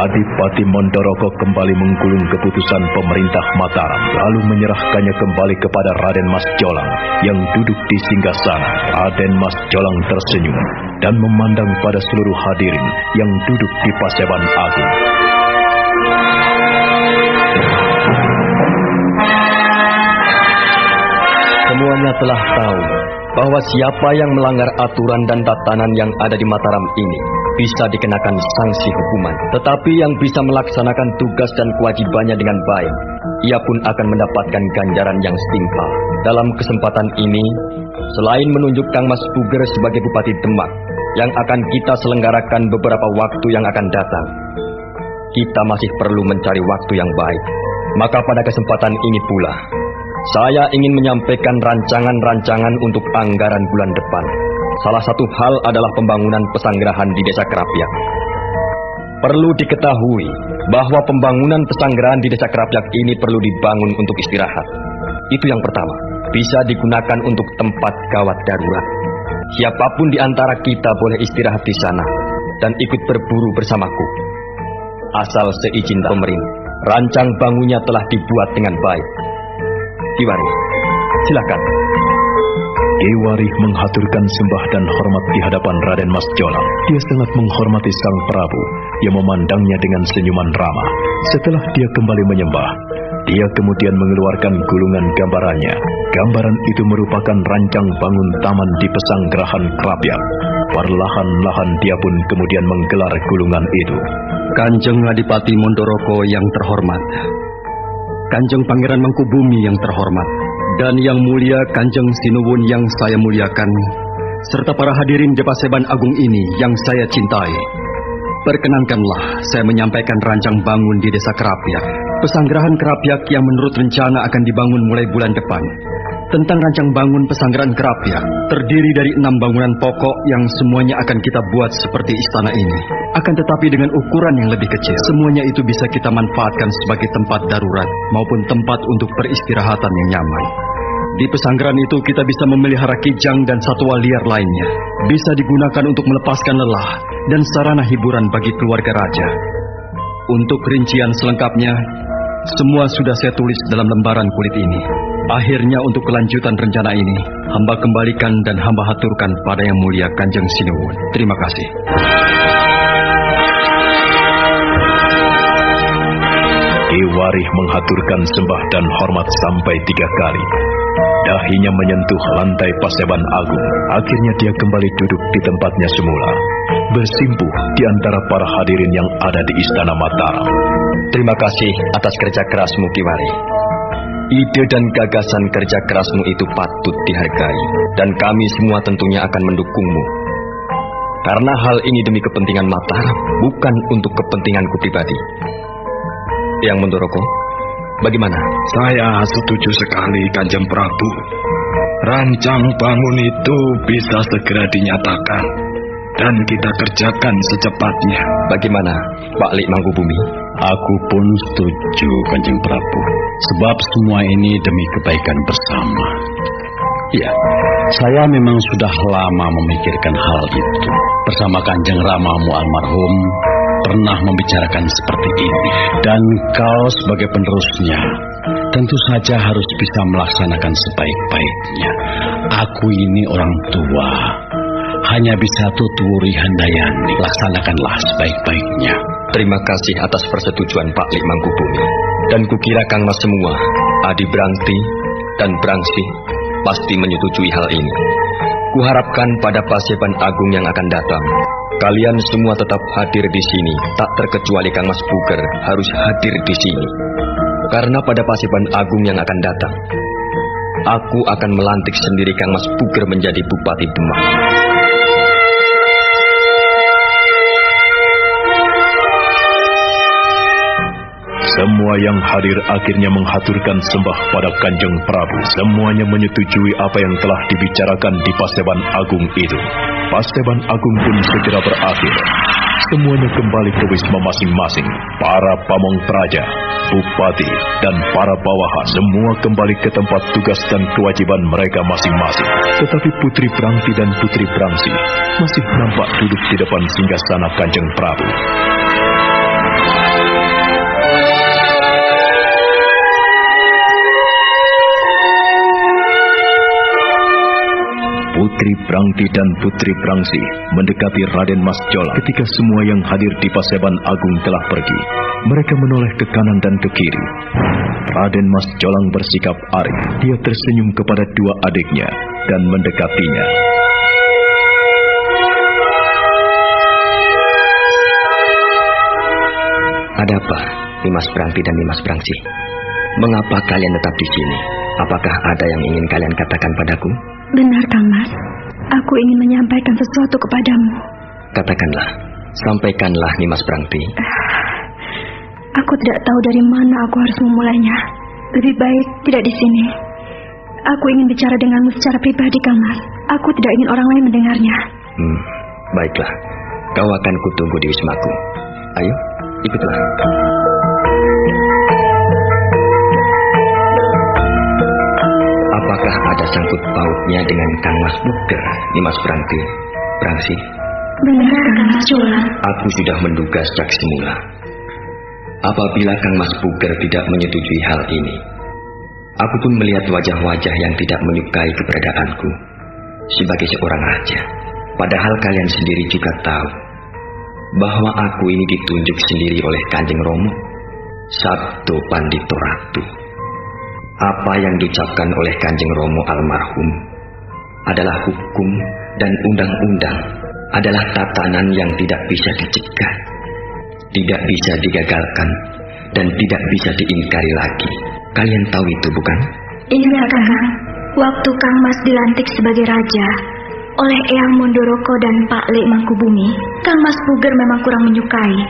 Adipati Mondoroko kembali menggulung keputusan pemerintah Mataram, lalu menyerahkannya kembali kepada Raden Mas Jolang yang duduk di singgasana. Raden Mas Jolang tersenyum dan memandang pada seluruh hadirin yang duduk di Paseban Agung. Semuanya telah tahu bahwa siapa yang melanggar aturan dan tatanan yang ada di Mataram ini bisa dikenakan sanksi hukuman. Tetapi yang bisa melaksanakan tugas dan kewajibannya dengan baik, ia pun akan mendapatkan ganjaran yang setimpal. Dalam kesempatan ini, selain menunjuk Kang Mas Puger sebagai Bupati Demak yang akan kita selenggarakan beberapa waktu yang akan datang, kita masih perlu mencari waktu yang baik. Maka pada kesempatan ini pula, saya ingin menyampaikan rancangan-rancangan untuk anggaran bulan depan. Salah satu hal adalah pembangunan pesanggerahan di Desa Kerapyak. Perlu diketahui bahwa pembangunan pesanggerahan di Desa Kerapyak ini perlu dibangun untuk istirahat. Itu yang pertama, bisa digunakan untuk tempat gawat darurat. Siapapun di antara kita boleh istirahat di sana dan ikut berburu bersamaku. Asal seizin pemerintah, rancang bangunnya telah dibuat dengan baik. Kiwari, silakan. Kiwari menghaturkan sembah dan hormat di hadapan Raden Mas Jolang. Dia sangat menghormati Sang Prabu yang memandangnya dengan senyuman ramah. Setelah dia kembali menyembah, dia kemudian mengeluarkan gulungan gambarannya. Gambaran itu merupakan rancang bangun taman di Pesanggerahan Kerapyak. Perlahan-lahan dia pun kemudian menggelar gulungan itu. Kanjeng Adipati Mondoroko yang terhormat, Kanjeng Pangeran Mangkubumi yang terhormat, dan yang mulia Kanjeng Sinuwun yang saya muliakan, serta para hadirin di Paseban Agung ini yang saya cintai. Perkenankanlah saya menyampaikan rancang bangun di Desa Kerapyak, Pesanggerahan Kerapyak yang menurut rencana akan dibangun mulai bulan depan. Tentang rancang bangun Pesanggerahan Kerapyak, terdiri dari 6 bangunan pokok yang semuanya akan kita buat seperti istana ini. Akan tetapi dengan ukuran yang lebih kecil. Semuanya itu bisa kita manfaatkan sebagai tempat darurat maupun tempat untuk peristirahatan yang nyaman. Di pesanggeran itu kita bisa memelihara kijang dan satwa liar lainnya. Bisa digunakan untuk melepaskan lelah dan sarana hiburan bagi keluarga raja. Untuk rincian selengkapnya, semua sudah saya tulis dalam lembaran kulit ini. Akhirnya untuk kelanjutan rencana ini, hamba kembalikan dan hamba haturkan pada yang mulia Kanjeng Sinuwun. Terima kasih. Kiwari menghaturkan sembah dan hormat sampai 3 kali. Dahinya menyentuh lantai Paseban Agung. Akhirnya dia kembali duduk di tempatnya semula, bersimpuh di antara para hadirin yang ada di Istana Mataram. Terima kasih atas kerja kerasmu, Kiwari. Ide dan gagasan kerja kerasmu itu patut dihargai, dan kami semua tentunya akan mendukungmu. Karena hal ini demi kepentingan Mataram, bukan untuk kepentinganku pribadi. Yang Mondoroko, bagaimana? Saya setuju sekali, Kanjeng Prabu. Rancang bangun itu bisa segera dinyatakan dan kita kerjakan secepatnya. Bagaimana, Pak Lik Mangkubumi? Aku pun setuju, Kanjeng Prabu. Sebab semua ini demi kebaikan bersama. Ya, saya memang sudah lama memikirkan hal itu. Bersama Kanjeng Ramamu almarhum, pernah membicarakan seperti ini. Dan kau sebagai penerusnya, tentu saja harus bisa melaksanakan sebaik-baiknya. Aku ini orang tua, hanya bisa tuturi handayani. Laksanakanlah sebaik-baiknya. Terima kasih atas persetujuan Pak Lik Mangkubumi. Dan kukira Kang Mas semua, Adi Brangti dan Brangsi, pasti menyetujui hal ini. Kuharapkan pada Paseban Agung yang akan datang, kalian semua tetap hadir di sini, tak terkecuali Kang Mas Puger harus hadir di sini. Karena pada Paseban Agung yang akan datang, Aku akan melantik sendiri Kang Mas Puger menjadi Bupati Demak. Semua yang hadir akhirnya menghaturkan sembah pada Kanjeng Prabu. Semuanya menyetujui apa yang telah dibicarakan di Paseban Agung itu. Paseban Agung pun segera berakhir. Semuanya kembali ke wisma masing-masing. Para pamong praja, bupati, dan para bawaha semua kembali ke tempat tugas dan kewajiban mereka masing-masing. Tetapi Putri Prangti dan Putri Prangsi masih nampak duduk di depan singgasana Kanjeng Prabu. Putri Prangti dan Putri Prangsi mendekati Raden Mas Jolang. Ketika semua yang hadir di Paseban Agung telah pergi, mereka menoleh ke kanan dan ke kiri. Raden Mas Jolang bersikap arif. Dia tersenyum kepada dua adiknya dan mendekatinya. Ada apa, Nimas Prangti dan Nimas Prangsi? Mengapa kalian tetap di sini? Apakah ada yang ingin kalian katakan padaku? Benar, Kang Mas. Aku ingin menyampaikan sesuatu kepadamu. Katakanlah. Sampaikanlah, Nimas Prangti. Aku tidak tahu dari mana aku harus memulainya. Lebih baik tidak di sini. Aku ingin bicara denganmu secara pribadi, Kang Mas. Aku tidak ingin orang lain mendengarnya. Baiklah. Kau akan kutunggu di wismaku. Ayo, ikutlah. Apakah ada sangkut pautnya dengan Kang Mas Puger, Nimas Prangti, Prangsi? Benar, Kang Mas Jolang. Aku sudah menduga sejak semula. Apabila Kang Mas Puger tidak menyetujui hal ini, aku pun melihat wajah-wajah yang tidak menyukai keberadaanku sebagai seorang raja. Padahal kalian sendiri juga tahu bahwa aku ini ditunjuk sendiri oleh Kanjeng Romo, Sabto Pandito Ratu. Apa yang diucapkan oleh Kanjeng Romo almarhum adalah hukum dan undang-undang, adalah tatanan yang tidak bisa dicegah, tidak bisa digagalkan, dan tidak bisa diingkari lagi. Kalian tahu itu, bukan? Iya, Kang. Waktu Kang Mas dilantik sebagai raja oleh Eyang Mondoroko dan Pak Lek Mangkubumi, Kang Mas Puger memang kurang menyukai.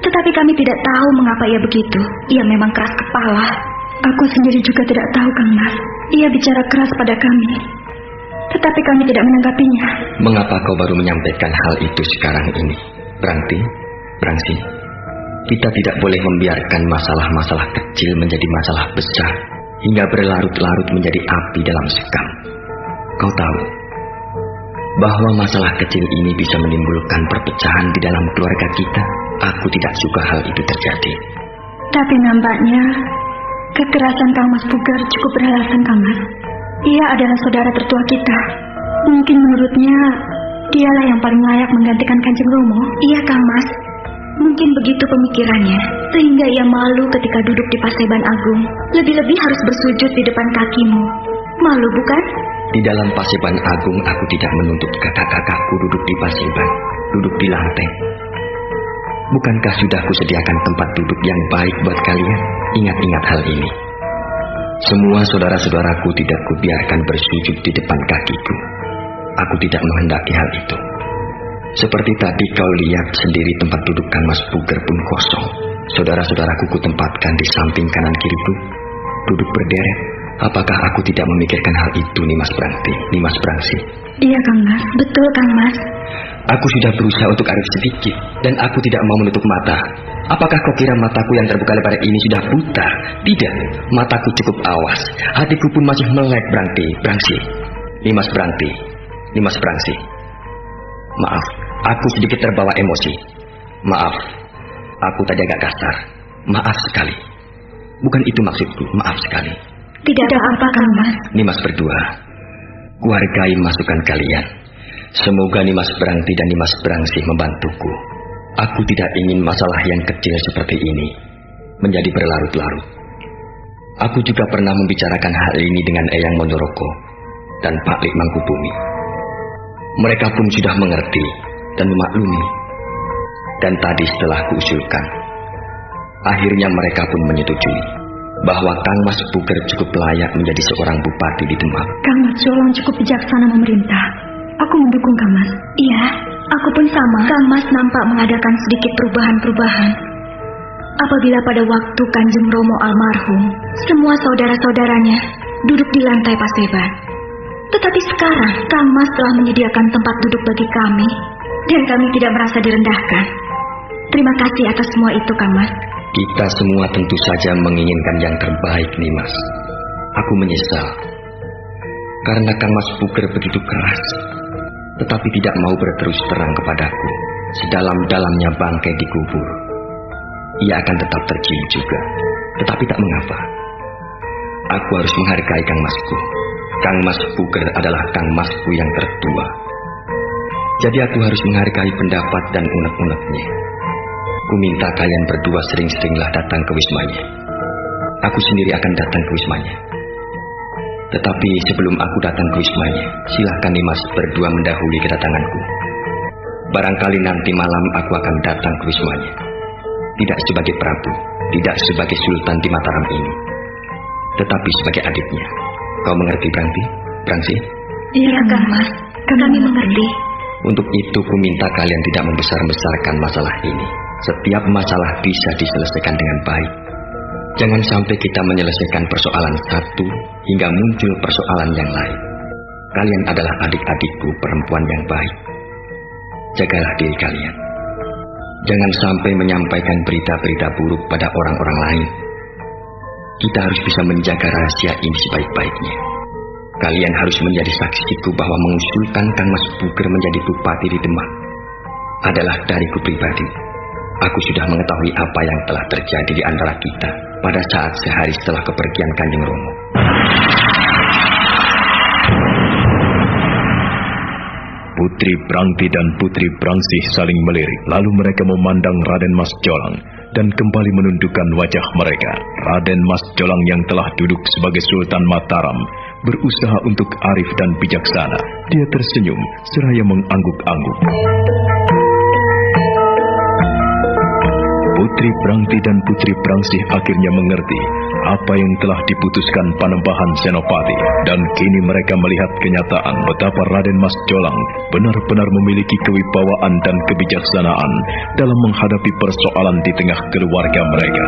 Tetapi kami tidak tahu mengapa ia begitu. Ia memang keras kepala. Aku sendiri juga tidak tahu, Kang Mas. Ia bicara keras pada kami, tetapi kami tidak menanggapinya. Mengapa kau baru menyampaikan hal itu sekarang ini, Prangti, Prangsi? Kita tidak boleh membiarkan masalah-masalah kecil menjadi masalah besar, hingga berlarut-larut menjadi api dalam sekam. Kau tahu bahwa masalah kecil ini bisa menimbulkan perpecahan di dalam keluarga kita. Aku tidak suka hal itu terjadi. Tapi nampaknya kekerasan Kang Mas Puger cukup beralasan, Kang Mas. Ia adalah saudara tertua kita. Mungkin menurutnya dialah yang paling layak menggantikan Kanjeng Romo. Iya, Kang Mas. Mungkin begitu pemikirannya, sehingga ia malu ketika duduk di Paseban Agung. Lebih-lebih harus bersujud di depan kakimu. Malu, bukan? Di dalam Paseban Agung aku tidak menuntut kakak-kakakku duduk di paseban, duduk di lantai. Bukankah sudah kusediakan tempat duduk yang baik buat kalian? Ingat-ingat hal ini. Semua saudara-saudaraku tidak kubiarkan bersujud di depan kakiku. Aku tidak menghendaki hal itu. Seperti tadi kau lihat sendiri tempat duduk Kang Mas Puger pun kosong. Saudara-saudaraku kutempatkan di samping kanan kiriku, duduk berderet. Apakah aku tidak memikirkan hal itu, Nimas Prangti, Nimas Prangsi? Iya, Kang Mas. Betul, Kang Mas. Aku sudah berusaha untuk arif sedikit, dan aku tidak mau menutup mata. Apakah kau kira mataku yang terbuka lebar ini sudah buta? Tidak, mataku cukup awas. Hatiku pun masih melek, Prangti, Prangsi. Nimas Prangti, Nimas Prangsi. Maaf, aku sedikit terbawa emosi. Maaf, aku tadi agak kasar. Maaf sekali. Bukan itu maksudku, maaf sekali. Tidak ada apa, Kang Mas. Nimas berdua, kuhargai masukan kalian. Semoga Nimas Prangti dan Nimas Prangsi membantuku. Aku tidak ingin masalah yang kecil seperti ini menjadi berlarut-larut. Aku juga pernah membicarakan hal ini dengan Eyang Mondoroko dan Pak Lek Mangkubumi. Mereka pun sudah mengerti dan memaklumi. Dan tadi setelah kuusulkan, akhirnya mereka pun menyetujui. bahwa Kang Mas Puger cukup layak menjadi seorang bupati di Demak. Kang Mas Jolang cukup bijaksana memerintah. Aku mendukung Kang Mas. Iya, aku pun sama. Kang Mas nampak mengadakan sedikit perubahan-perubahan. Apabila pada waktu Kanjeng Romo almarhum, semua saudara-saudaranya duduk di lantai paseban. Tetapi sekarang, Kang Mas telah menyediakan tempat duduk bagi kami, dan kami tidak merasa direndahkan. Terima kasih atas semua itu, Kang Mas. Kita semua tentu saja menginginkan yang terbaik, Nimas. Aku menyesal, karena Kang Mas Puger begitu keras, tetapi tidak mau berterus terang kepadaku. Sedalam-dalamnya bangkai dikubur, ia akan tetap tercium juga. Tetapi tak mengapa, aku harus menghargai Kang Masku. Kang Mas Puger adalah Kang Masku yang tertua. Jadi aku harus menghargai pendapat dan unek-uneknya. Ku minta kalian berdua sering-seringlah datang ke wismanya. Aku sendiri akan datang ke wismanya. Tetapi sebelum aku datang ke wismanya, silahkan Nimas berdua mendahului kedatanganku. Barangkali nanti malam aku akan datang ke wismanya. Tidak sebagai Prabu, tidak sebagai Sultan di Mataram ini, tetapi sebagai adiknya. Kau mengerti, Brangsi? Iya, Kang Mas. Kami mengerti. Untuk itu ku minta kalian tidak membesar-besarkan masalah ini. Setiap masalah bisa diselesaikan dengan baik. Jangan sampai kita menyelesaikan persoalan satu hingga muncul persoalan yang lain. Kalian adalah adik-adikku perempuan yang baik. Jagalah diri kalian. Jangan sampai menyampaikan berita-berita buruk pada orang-orang lain. Kita harus bisa menjaga rahasia ini sebaik-baiknya. Kalian harus menjadi saksiku bahwa mengusulkan Kang Mas Puger menjadi bupati di Demak adalah dariku pribadi. Aku sudah mengetahui apa yang telah terjadi di antara kita pada saat sehari setelah kepergian Kanjeng Romo. Putri Brangti dan Putri Brangsih saling melirik, lalu mereka memandang Raden Mas Jolang dan kembali menundukkan wajah mereka. Raden Mas Jolang yang telah duduk sebagai Sultan Mataram berusaha untuk arif dan bijaksana. Dia tersenyum seraya mengangguk-angguk. Putri Brangti dan Putri Brangsih akhirnya mengerti apa yang telah diputuskan Panembahan Senopati, dan kini mereka melihat kenyataan betapa Raden Mas Jolang benar-benar memiliki kewibawaan dan kebijaksanaan dalam menghadapi persoalan di tengah keluarga mereka.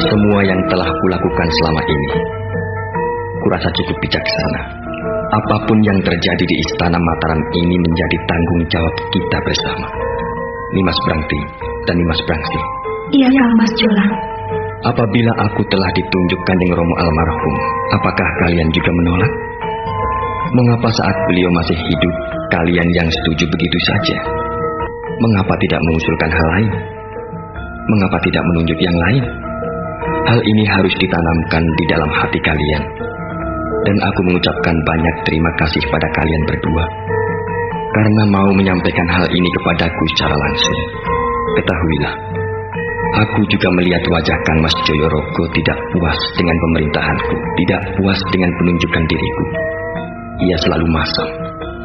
Semua yang telah kulakukan selama ini, kurasa cukup bijaksana. Apapun yang terjadi di Istana Mataram ini menjadi tanggung jawab kita bersama. Nimas Brangti dan Nimas Brangsih. Iya, Kang Mas Jolang. Apabila aku telah ditunjuk Kanjeng Romo almarhum, apakah kalian juga menolak? Mengapa saat beliau masih hidup, kalian yang setuju begitu saja? Mengapa tidak mengusulkan hal lain? Mengapa tidak menunjuk yang lain? Hal ini harus ditanamkan di dalam hati kalian. Dan aku mengucapkan banyak terima kasih pada kalian berdua karena mau menyampaikan hal ini kepadaku secara langsung. Ketahuilah, aku juga melihat wajah Kang Mas Joyorogo tidak puas dengan pemerintahanku, tidak puas dengan penunjukan diriku. Ia selalu masam.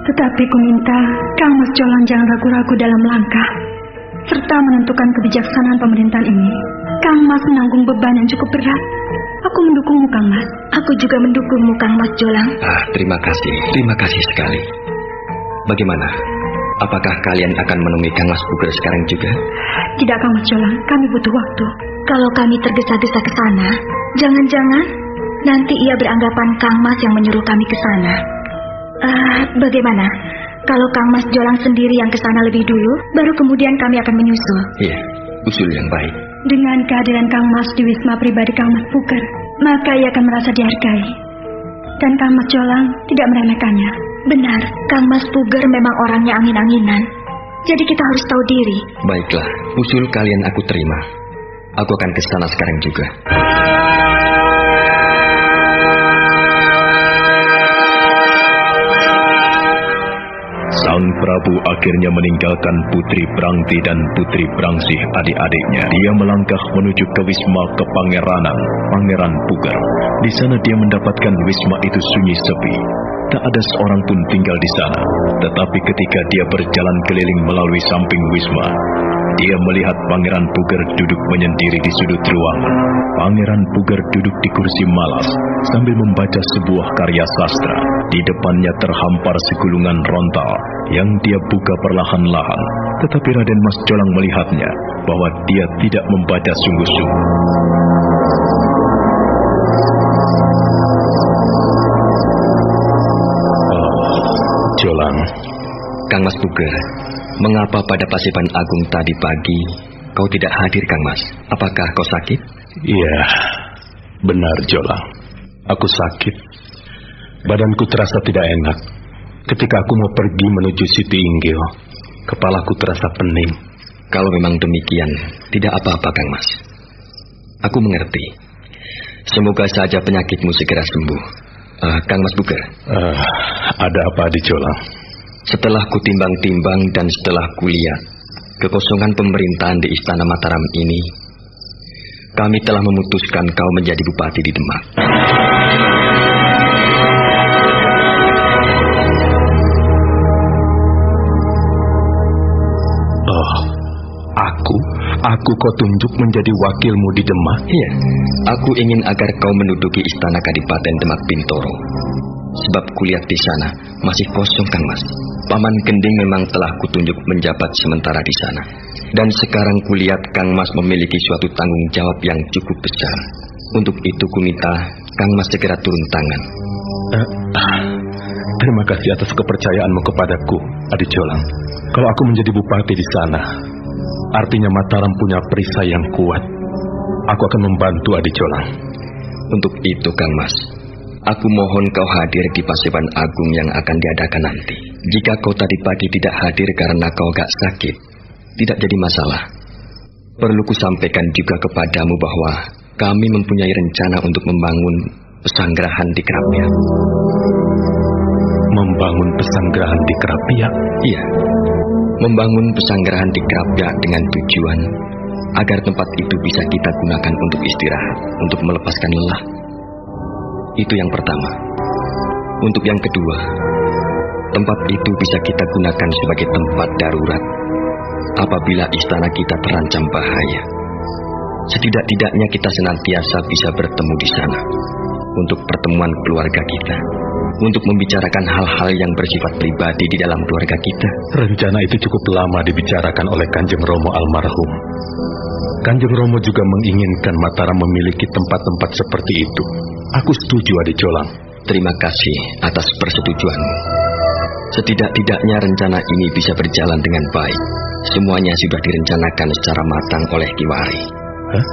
Tetapi ku minta Kang Mas Jolang jangan ragu-ragu dalam langkah serta menentukan kebijaksanaan pemerintahan ini. Kang Mas menanggung beban yang cukup berat. Aku mendukungmu, Kang Mas. Aku juga mendukungmu, Kang Mas Jolang. Terima kasih sekali. Bagaimana? Apakah kalian akan menemui Kang Mas Puger sekarang juga? Tidak, Kang Mas Jolang. Kami butuh waktu. Kalau kami tergesa-gesa ke sana, jangan-jangan nanti ia beranggapan Kang Mas yang menyuruh kami ke sana. Bagaimana? Kalau Kang Mas Jolang sendiri yang ke sana lebih dulu, baru kemudian kami akan menyusul. Iya, usul yang baik. Dengan kehadiran Kang Mas di wisma pribadi Kang Mas Puger, maka ia akan merasa dihargai. Dan Kang Mas Jolang tidak meremehkannya. Benar, Kang Mas Puger memang orangnya angin-anginan. Jadi kita harus tahu diri. Baiklah, usul kalian aku terima. Aku akan ke sana sekarang juga. Sang Prabu akhirnya meninggalkan Putri Brangti dan Putri Brangsih adik-adiknya. Dia melangkah menuju ke wisma kepangeranan Pangeran Puger. Di sana dia mendapatkan wisma itu sunyi sepi. Tak ada seorang pun tinggal di sana. Tetapi ketika dia berjalan keliling melalui samping wisma, Dia melihat Pangeran Puger duduk menyendiri di sudut ruangan. Pangeran Puger duduk di kursi malas sambil membaca sebuah karya sastra. Di depannya terhampar segulungan rontal yang dia buka perlahan-lahan. Tetapi Raden Mas Jolang melihatnya bahwa dia tidak membaca sungguh-sungguh. Jolang. Kang Mas Puger, mengapa pada Paseban Agung tadi pagi kau tidak hadir, Kang Mas? Apakah kau sakit? Iya, benar Jolang. Aku sakit. Badanku terasa tidak enak. Ketika aku mau pergi menuju Siti Inggil, kepalaku terasa pening. Kalau memang demikian, tidak apa-apa, Kang Mas. Aku mengerti. Semoga saja penyakitmu segera sembuh. Kang Mas Puger. Ada apa di Jolang? Setelah kutimbang-timbang dan setelah kulihat kekosongan pemerintahan di Istana Mataram ini, kami telah memutuskan kau menjadi bupati di Demak. Aku kau tunjuk menjadi wakilmu di Demak? Iya, aku ingin agar kau menduduki Istana Kadipaten Demak Bintoro. Sebab kulihat di sana masih kosong, Kang Mas. Paman Gending memang telah kutunjuk menjabat sementara di sana. Dan sekarang kulihat Kang Mas memiliki suatu tanggung jawab yang cukup besar. Untuk itu kuminta Kang Mas segera turun tangan. Terima kasih atas kepercayaanmu kepadaku, Adi Jolang. Kalau aku menjadi bupati di sana, artinya Mataram punya perisai yang kuat. Aku akan membantu Adi Jolang. Untuk itu, Kang Mas, aku mohon kau hadir di Paseban Agung yang akan diadakan nanti. Jika kau tadi pagi tidak hadir karena kau agak sakit, tidak jadi masalah. Perlu ku sampaikan juga kepadamu bahwa kami mempunyai rencana untuk membangun pesanggerahan di Krapyak. Membangun pesanggerahan di Krapyak? Iya, membangun pesanggerahan di Krapyak dengan tujuan agar tempat itu bisa kita gunakan untuk istirahat, untuk melepaskan lelah. Itu yang pertama. Untuk yang kedua, tempat itu bisa kita gunakan sebagai tempat darurat apabila istana kita terancam bahaya. Setidak-tidaknya kita senantiasa bisa bertemu di sana untuk pertemuan keluarga kita, untuk membicarakan hal-hal yang bersifat pribadi di dalam keluarga kita. Rencana itu cukup lama dibicarakan oleh Kanjeng Romo almarhum. Kanjeng Romo juga menginginkan Mataram memiliki tempat-tempat seperti itu. Aku setuju, Adi Jolang. Terima kasih atas persetujuanmu. Setidak-tidaknya rencana ini bisa berjalan dengan baik. Semuanya sudah direncanakan secara matang oleh Ki Wari. Hah?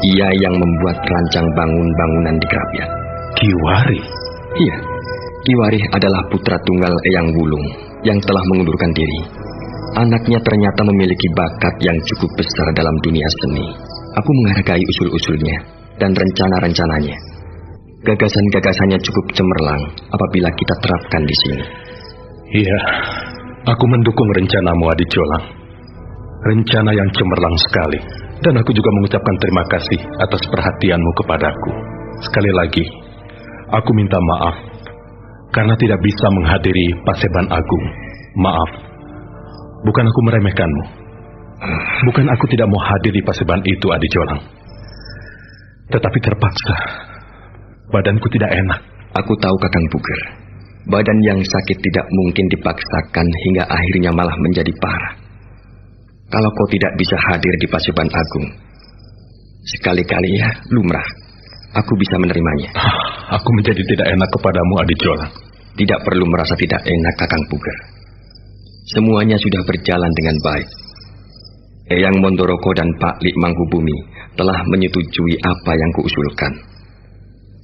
Ia yang membuat rancang bangunan di Krapyak. Ki Wari? Iya, Ki Wari adalah putra tunggal Eyang Wulung yang telah mengundurkan diri. Anaknya ternyata memiliki bakat yang cukup besar dalam dunia seni. Aku menghargai usul-usulnya dan rencana-rencananya. Gagasan-gagasannya cukup cemerlang apabila kita terapkan di sini. Iya, aku mendukung rencanamu, Adi Jolang. Rencana yang cemerlang sekali. Dan aku juga mengucapkan terima kasih atas perhatianmu kepadaku. Sekali lagi, aku minta maaf karena tidak bisa menghadiri Paseban Agung. Maaf, bukan aku meremehkanmu. Bukan aku tidak mau hadir di Paseban itu, Adi Jolang. Tetapi terpaksa. Badanku tidak enak. Aku tahu, Kakang Puger. Badan yang sakit tidak mungkin dipaksakan hingga akhirnya malah menjadi parah. Kalau kau tidak bisa hadir di Paseban Agung, sekali-kali ya lumrah, aku bisa menerimanya. Aku menjadi tidak enak kepadamu, Adi Jolang. Tidak perlu merasa tidak enak, Kakang Puger. Semuanya sudah berjalan dengan baik. Eyang Mondoroko dan Pak Lik Manghubumi telah menyetujui apa yang kuusulkan.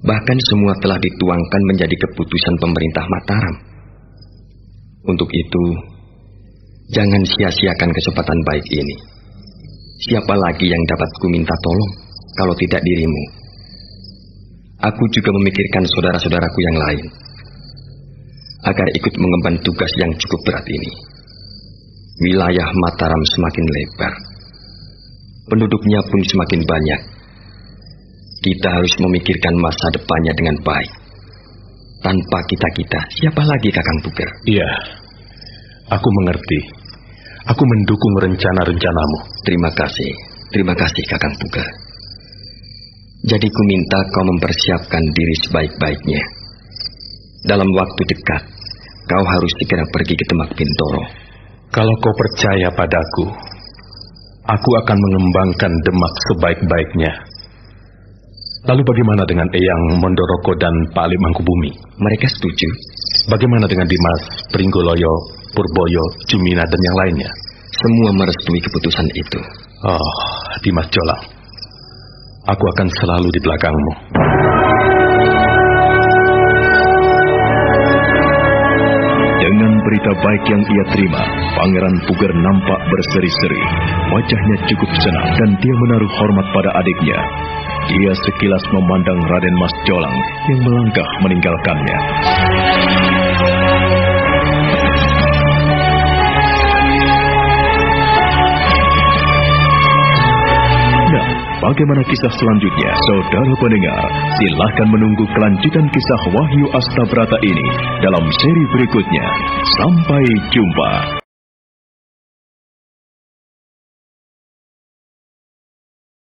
Bahkan semua telah dituangkan menjadi keputusan pemerintah Mataram. Untuk itu, jangan sia-siakan kesempatan baik ini. Siapa lagi yang dapat kuminta tolong kalau tidak dirimu? Aku juga memikirkan saudara-saudaraku yang lain agar ikut mengemban tugas yang cukup berat ini. Wilayah Mataram semakin lebar, penduduknya pun semakin banyak. Kita harus memikirkan masa depannya dengan baik. Tanpa kita-kita, siapa lagi, Kakang Puger? Iya, aku mengerti. Aku mendukung rencana-rencanamu. Terima kasih Kakang Puger. Jadi ku minta kau mempersiapkan diri sebaik-baiknya. Dalam waktu dekat, kau harus segera pergi ke Demak Bintoro. Kalau kau percaya padaku, aku akan mengembangkan Demak sebaik-baiknya. Lalu bagaimana dengan Eyang Mondoroko dan Pak Ali Mangkubumi? Mereka setuju. Bagaimana dengan Dimas Pringgoloyo, Purboyo, Jumina, dan yang lainnya? Semua merestui keputusan itu. Oh, Dimas Jolang, aku akan selalu di belakangmu. Dengan berita baik yang ia terima, Pangeran Puger nampak berseri-seri. Wajahnya cukup senang dan dia menaruh hormat pada adiknya. Dia sekilas memandang Raden Mas Jolang yang melangkah meninggalkannya. Nah, bagaimana kisah selanjutnya, saudara pendengar? Silahkan menunggu kelanjutan kisah Wahyu Astabrata ini dalam seri berikutnya. Sampai jumpa.